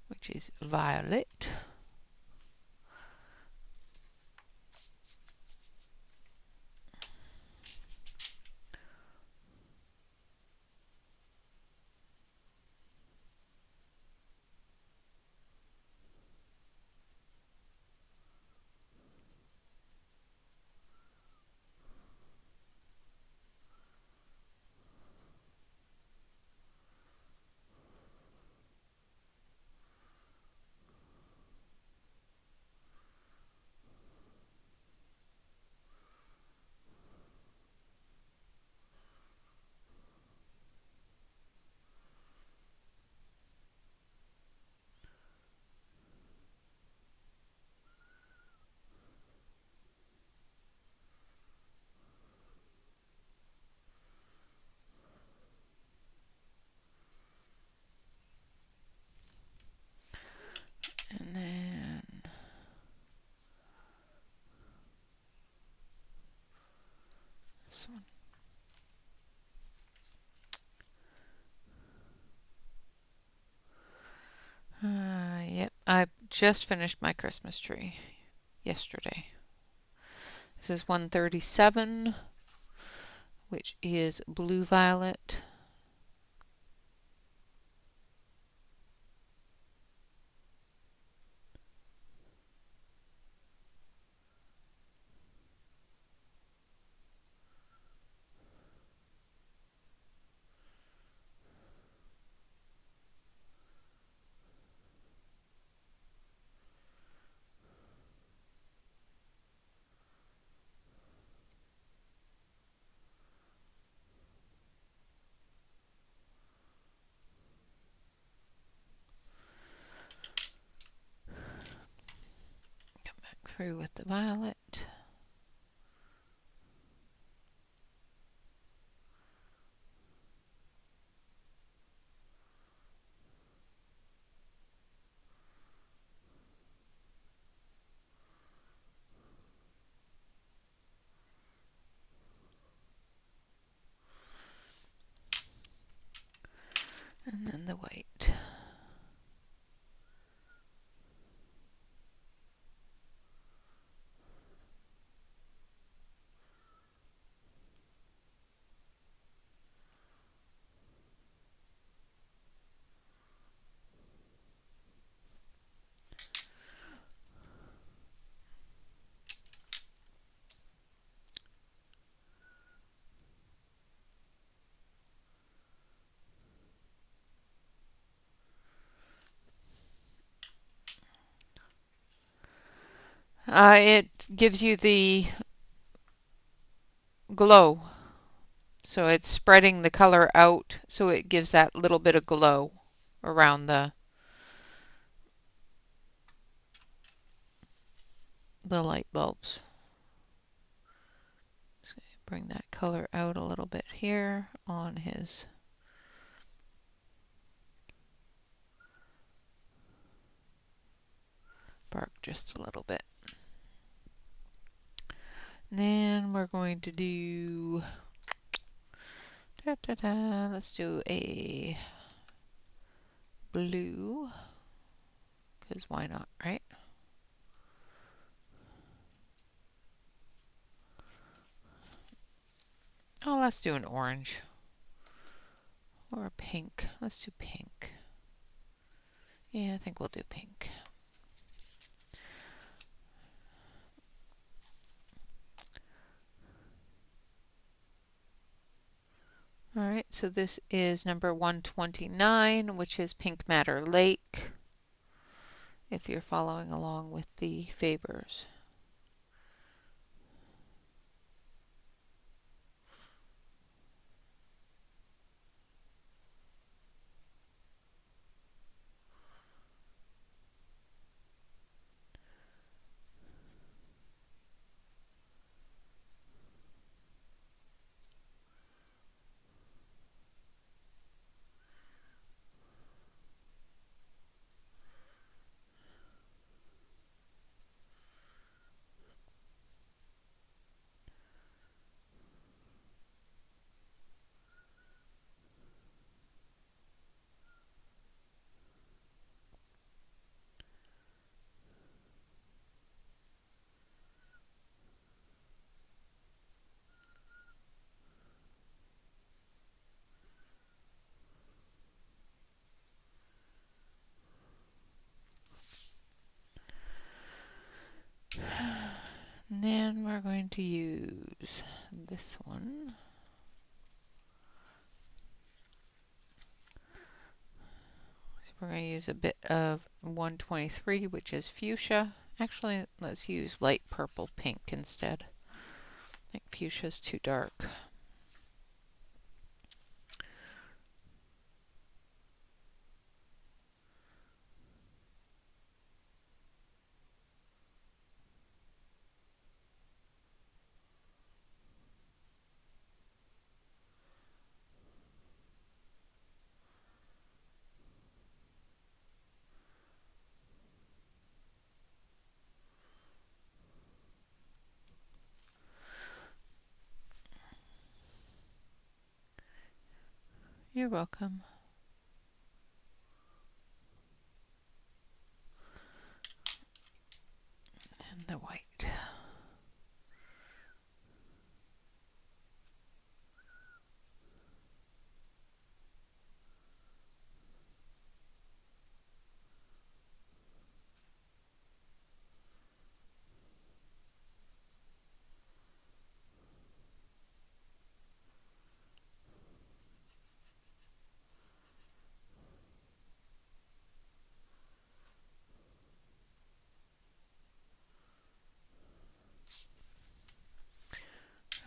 Speaker 1: which is violet. And then this one. Yep, I just finished my Christmas tree yesterday. This is 137, which is blue violet. Come back through with the violet. And then the white. It gives you the glow. So it's spreading the color out so it gives that little bit of glow around the light bulbs. Just bring that color out a little bit here on his bark just a little bit. And then we're going to do, let's do a blue, because why not, right? Oh, let's do an orange or a pink. Let's do pink. Yeah, I think we'll do pink. All right, so this is number 129, which is Pink Matter Lake, if you're following along with the Fabers. And then we're going to use this one. So we're going to use a bit of 123, which is fuchsia. Actually, let's use light purple pink instead. I think fuchsia is too dark. You're welcome. And the white.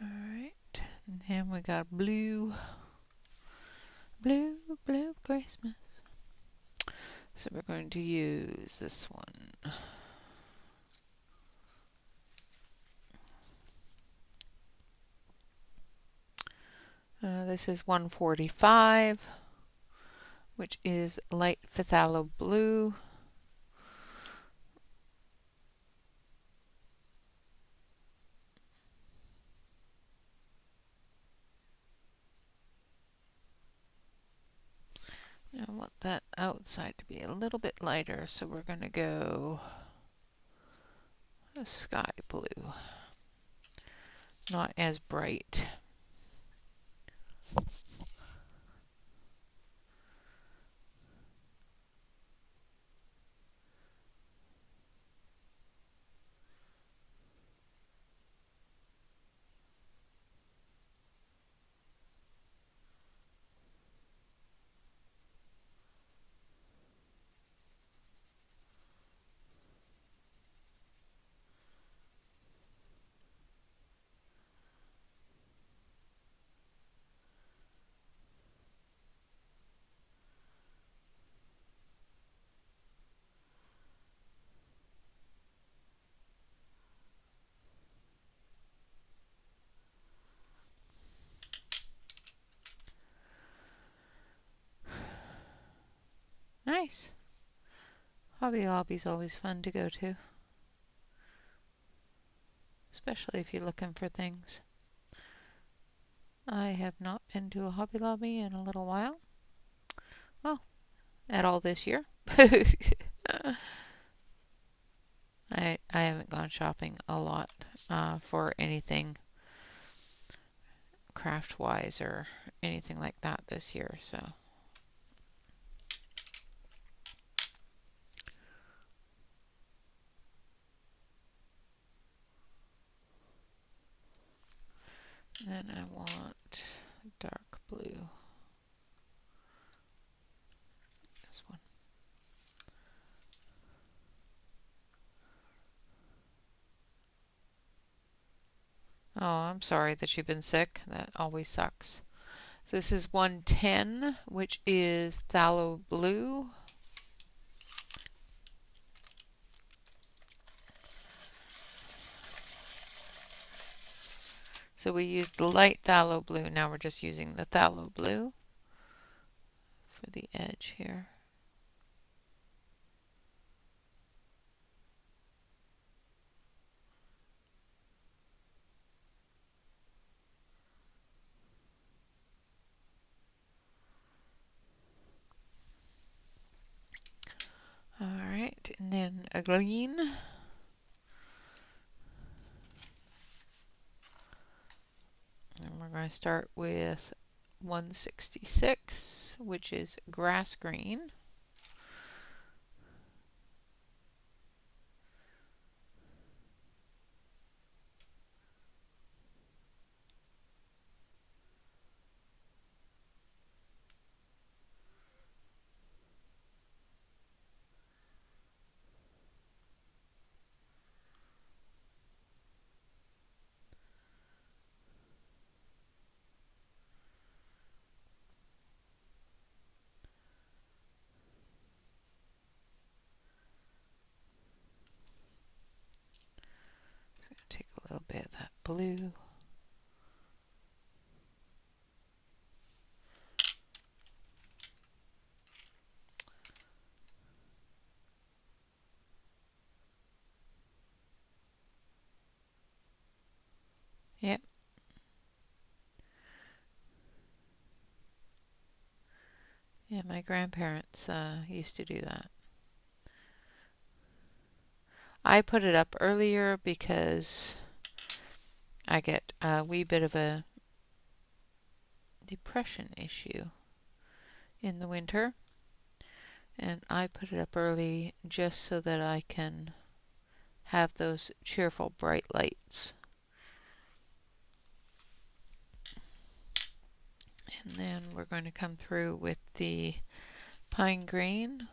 Speaker 1: All right. And then we got blue. Blue, blue Christmas. So we're going to use this one. This is 145, which is light phthalo blue. I want that outside to be a little bit lighter, so we're going to go a sky blue. Not as bright. Nice. Hobby Lobby's always fun to go to, especially if you're looking for things. I have not been to a Hobby Lobby in a little while. Well, at all this year. I haven't gone shopping a lot for anything craft-wise or anything like that this year, so. Then I want dark blue. This one. Oh, I'm sorry that you've been sick. That always sucks. This is 110, which is phthalo blue. So we used the light phthalo blue. Now we're just using the phthalo blue for the edge here. All right, and then a green. And we're going to start with 166, which is grass green. So I'm going to take a little bit of that blue. Yep. Yeah, my grandparents used to do that. I put it up earlier because I get a wee bit of a depression issue in the winter, and I put it up early just so that I can have those cheerful bright lights. And then we're going to come through with the pine green.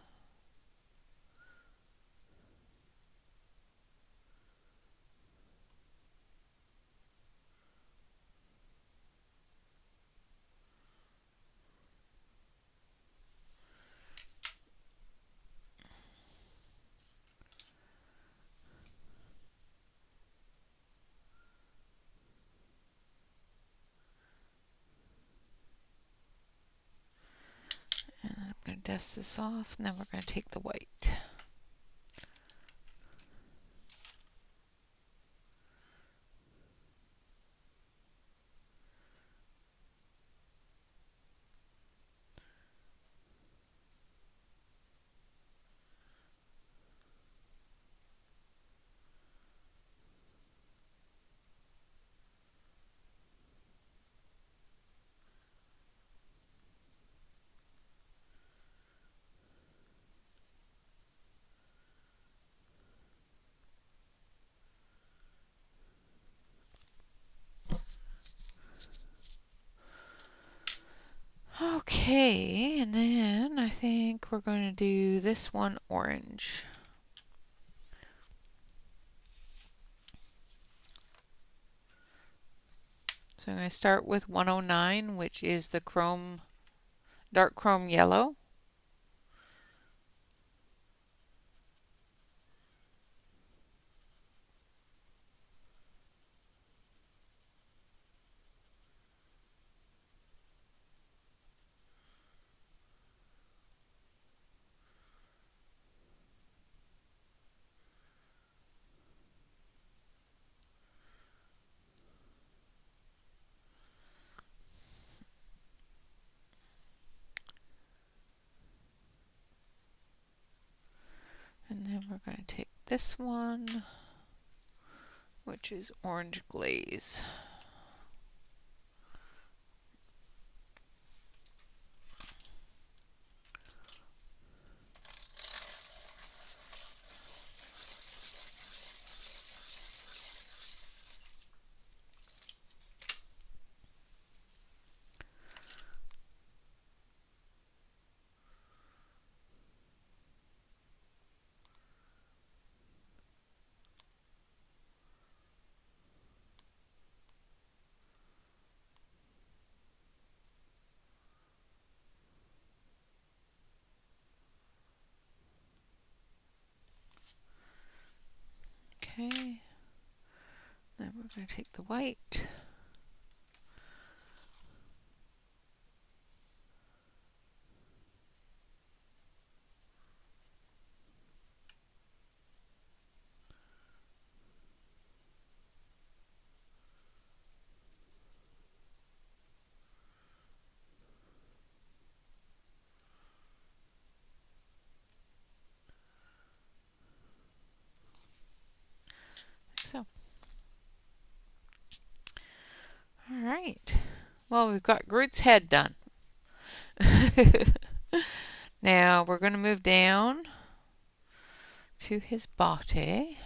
Speaker 1: And then I'm going to dust this off, and then we're going to take the white. Okay, and then I think we're going to do this one orange. So I'm going to start with 109, which is the chrome, dark chrome yellow. And then we're going to take this one, which is orange glaze. Then we're going to take the white. Like so. All right. Well, we've got Groot's head done. Now we're going to move down to his body.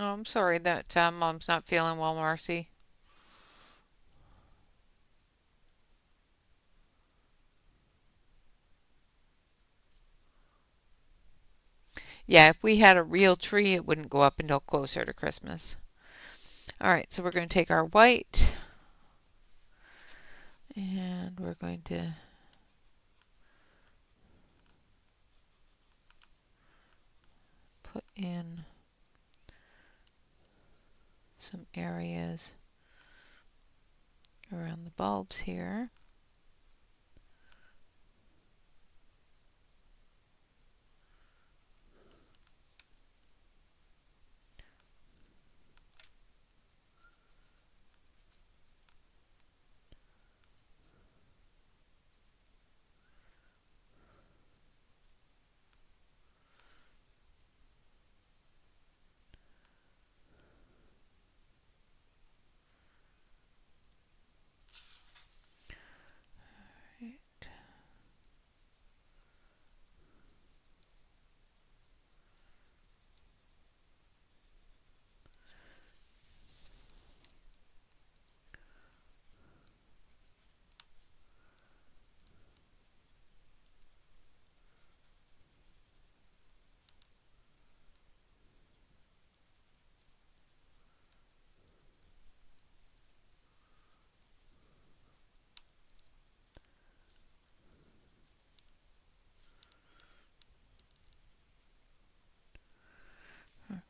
Speaker 1: Oh, I'm sorry that Mom's not feeling well, Marcy. Yeah, if we had a real tree, it wouldn't go up until closer to Christmas. All right, so we're going to take our white and we're going to put in some areas around the bulbs here. Right.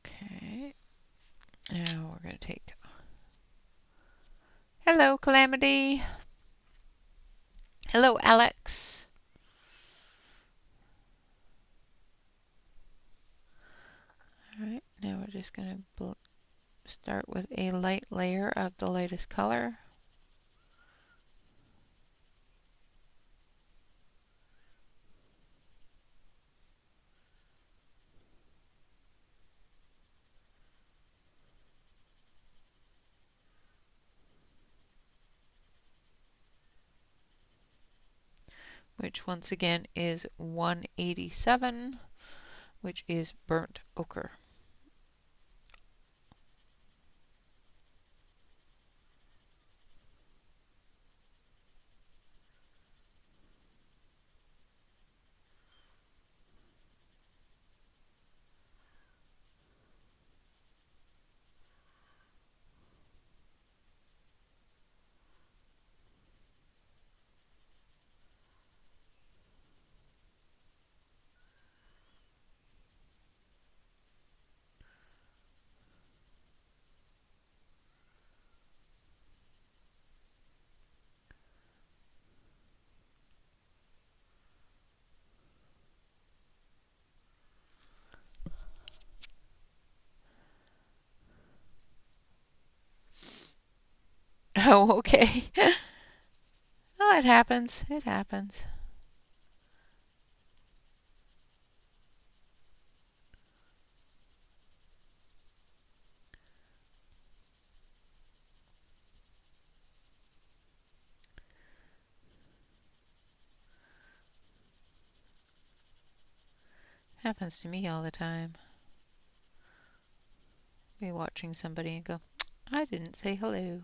Speaker 1: Okay. Now we're going to take. Hello, Calamity. Hello, Alex. All right, now we're just going to start with a light layer of the lightest color. Which once again is 187, which is burnt ochre. Oh, okay. Oh, it happens. It happens. Happens to me all the time. Be watching somebody and go, I didn't say hello.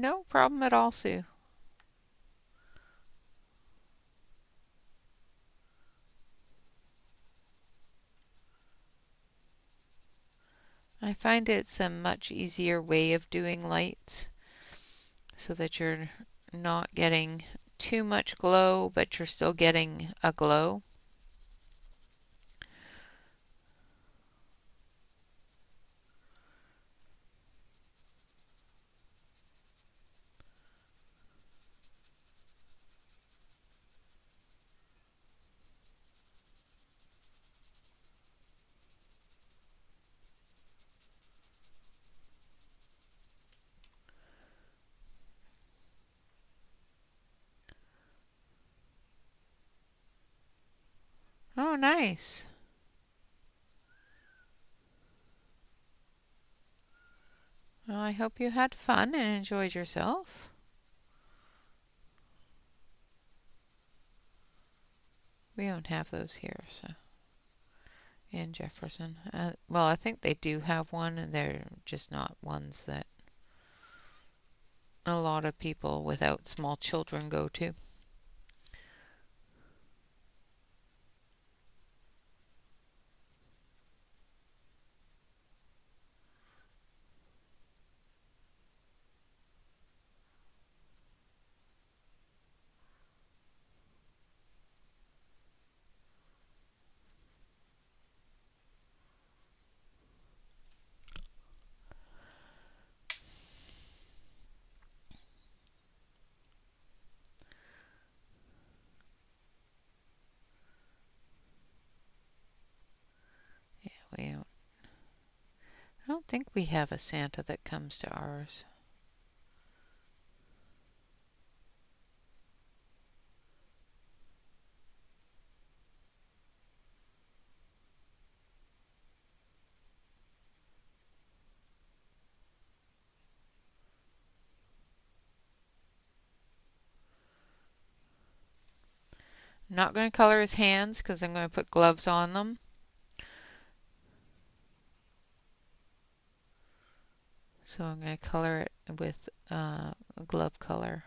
Speaker 1: No problem at all, Sue. I find it's a much easier way of doing lights so that you're not getting too much glow, but you're still getting a glow. Oh, nice. Well, I hope you had fun and enjoyed yourself. We don't have those here, so in Jefferson. Well, I think they do have one, and they're just not ones that a lot of people without small children go to. Yeah, I don't think we have a Santa that comes to ours. I'm not going to color his hands because I'm going to put gloves on them. So I'm going to color it with a glove color.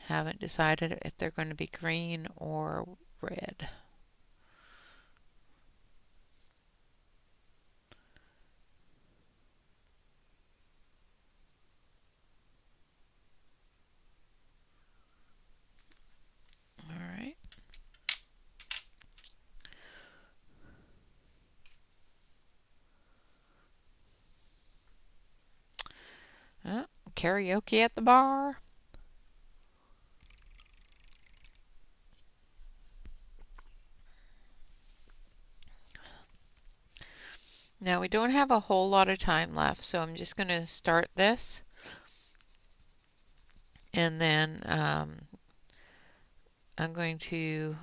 Speaker 1: Haven't decided if they're going to be green or red. All right. Karaoke at the bar. Now we don't have a whole lot of time left, so I'm just going to start this and then I'm going to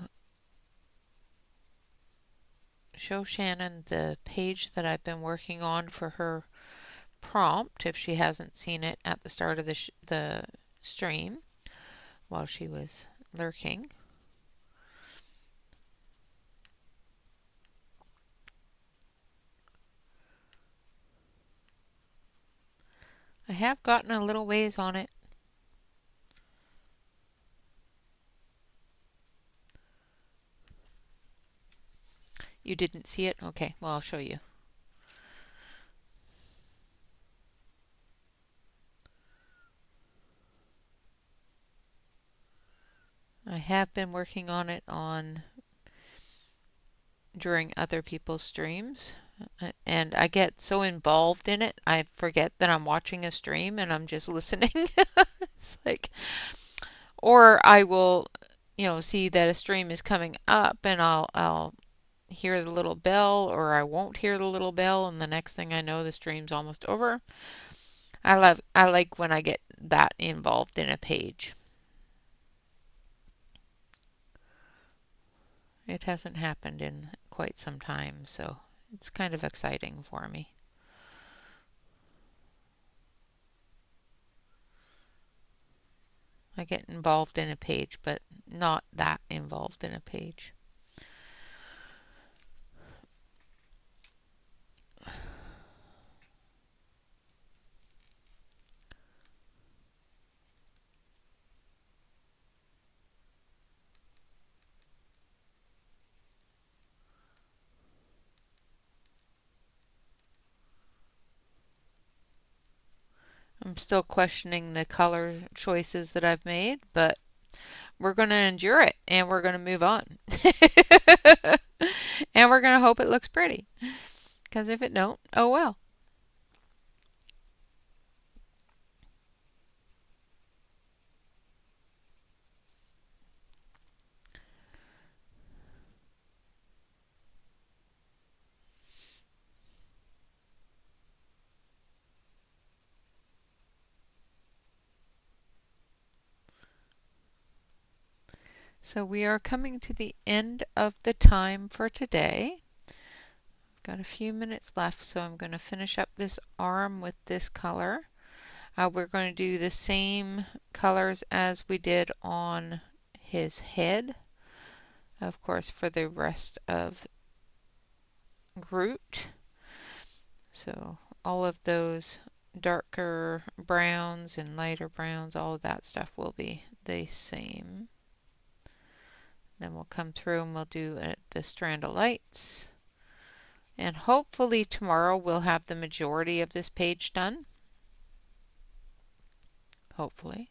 Speaker 1: show Shannon the page that I've been working on for her prompt if she hasn't seen it at the start of the stream while she was lurking. I have gotten a little ways on it. You didn't see it? Okay, well, I'll show you. I have been working on it during other people's streams, and I get so involved in it, I forget that I'm watching a stream and I'm just listening. It's like, or I will, see that a stream is coming up and I'll hear the little bell, or I won't hear the little bell, and the next thing I know, the stream's almost over. I like when I get that involved in a page. It hasn't happened in quite some time, so it's kind of exciting for me. I get involved in a page, but not that involved in a page. I'm still questioning the color choices that I've made, but we're going to endure it and we're going to move on. And we're going to hope it looks pretty. Because if it don't, oh well. So we are coming to the end of the time for today. Got a few minutes left, so I'm going to finish up this arm with this color. We're going to do the same colors as we did on his head, of course, for the rest of Groot. So all of those darker browns and lighter browns, all of that stuff will be the same. Then we'll come through and we'll do the strand of lights. And hopefully tomorrow we'll have the majority of this page done. Hopefully.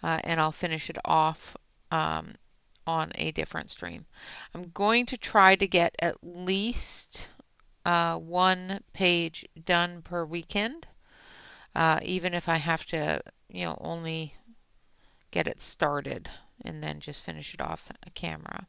Speaker 1: And I'll finish it off on a different stream. I'm going to try to get at least one page done per weekend, even if I have to, only get it started and then just finish it off a camera.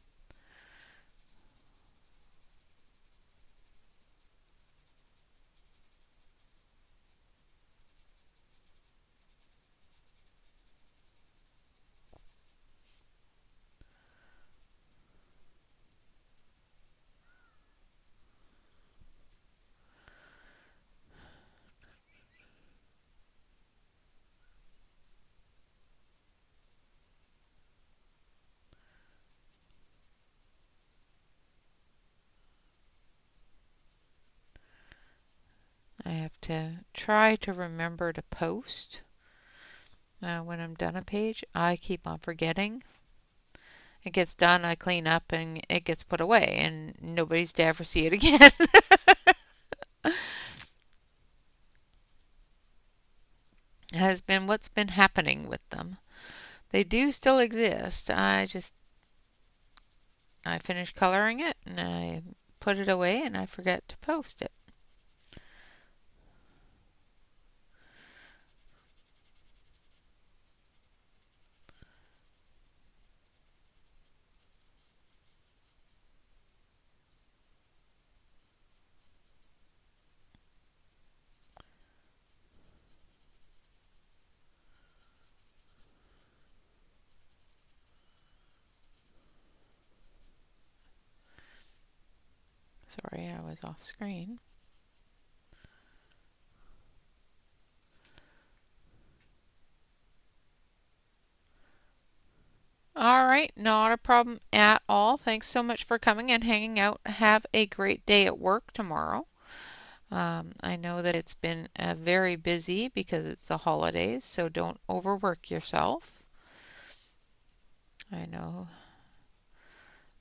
Speaker 1: I have to try to remember to post when I'm done a page. I keep on forgetting. It gets done, I clean up, and it gets put away, and nobody's to ever see it again. Has been what's been happening with them. They do still exist. I finish coloring it and I put it away and I forget to post it. Sorry, I was off screen. All right, not a problem at all. Thanks so much for coming and hanging out. Have a great day at work tomorrow. I know that it's been very busy because it's the holidays, so don't overwork yourself. I know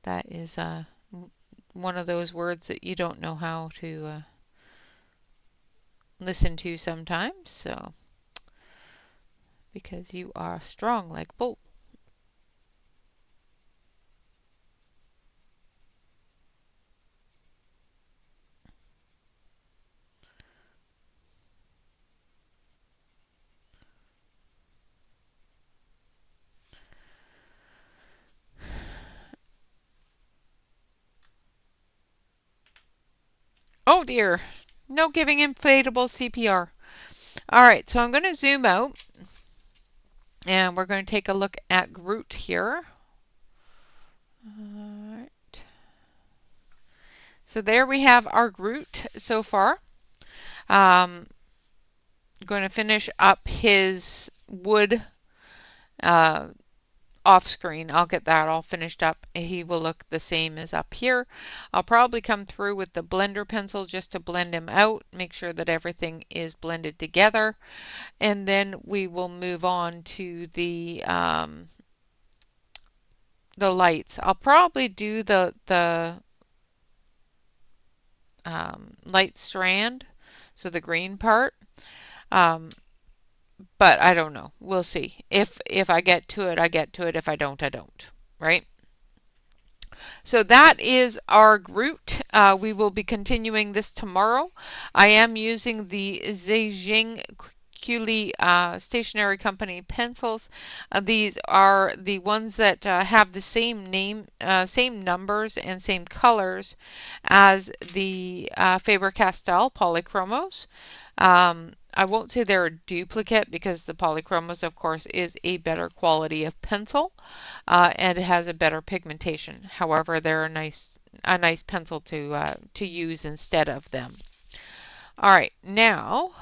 Speaker 1: that is one of those words that you don't know how to listen to sometimes, so because you are strong like bull. Oh dear, no giving inflatable CPR. All right, so I'm going to zoom out and we're going to take a look at Groot here. All right. So there we have our Groot so far. Going to finish up his wood off screen. I'll get that all finished up. He will look the same as up here. I'll probably come through with the blender pencil just to blend him out, make sure that everything is blended together. And then we will move on to the lights. I'll probably do the light strand, so the green part. Um, but I don't know. We'll see. If I get to it, I get to it. If I don't, I don't. Right? So that is our Groot. We will be continuing this tomorrow. I am using the Zhejiang Culi Stationery Company pencils. These are the ones that have the same name, same numbers, and same colors as the Faber-Castell Polychromos. I won't say they're a duplicate because the Polychromos, of course, is a better quality of pencil and it has a better pigmentation. However, they're a nice pencil to use instead of them. All right, now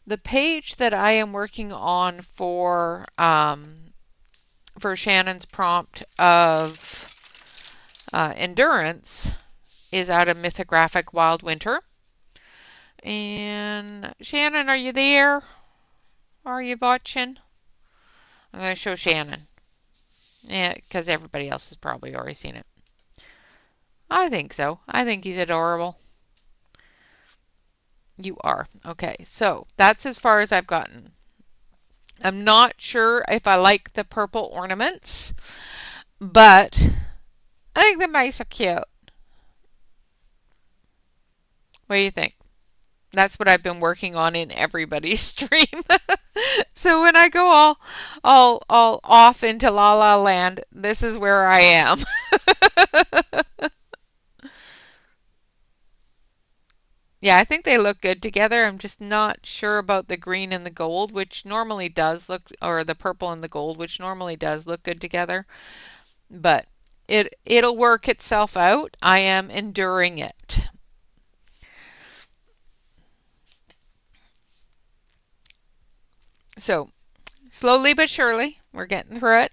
Speaker 1: the page that I am working on for Shannon's prompt of endurance is out of Mythographic Wild Winter. And Shannon, are you there? Are you watching? I'm going to show Shannon. Yeah, because everybody else has probably already seen it. I think so. I think he's adorable. You are. Okay, so that's as far as I've gotten. I'm not sure if I like the purple ornaments, but I think the mice are cute. What do you think? That's what I've been working on in everybody's stream. So when I go all off into La La Land, this is where I am. Yeah, I think they look good together. I'm just not sure about the green and the gold, which normally does look, or the purple and the gold, which normally does look good together. But it'll work itself out. I am enduring it. So slowly but surely, we're getting through it.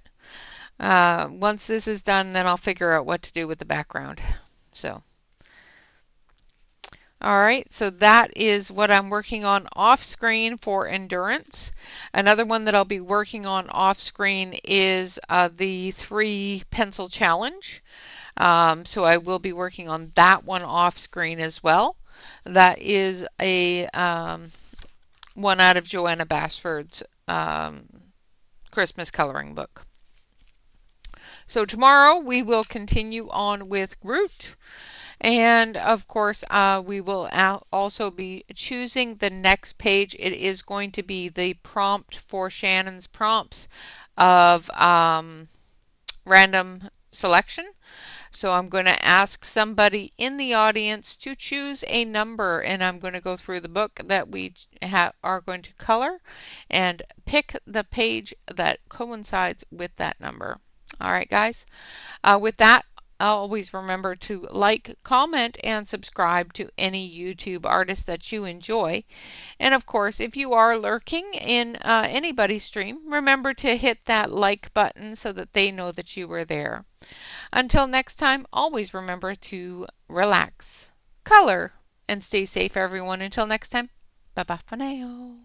Speaker 1: Once this is done, then I'll figure out what to do with the background. So. All right, so that is what I'm working on off screen for endurance. Another one that I'll be working on off screen is the 3 pencil challenge. So I will be working on that one off screen as well. That is a one out of Joanna Basford's Christmas coloring book. So tomorrow we will continue on with Groot. And of course, we will also be choosing the next page. It is going to be the prompt for Shannon's prompts of random selection. So I'm going to ask somebody in the audience to choose a number, and I'm going to go through the book that we are going to color and pick the page that coincides with that number. All right, guys. With that, always remember to like, comment, and subscribe to any YouTube artist that you enjoy. And of course, if you are lurking in anybody's stream, remember to hit that like button so that they know that you were there. Until next time, always remember to relax, color, and stay safe, everyone. Until next time, bye-bye for now.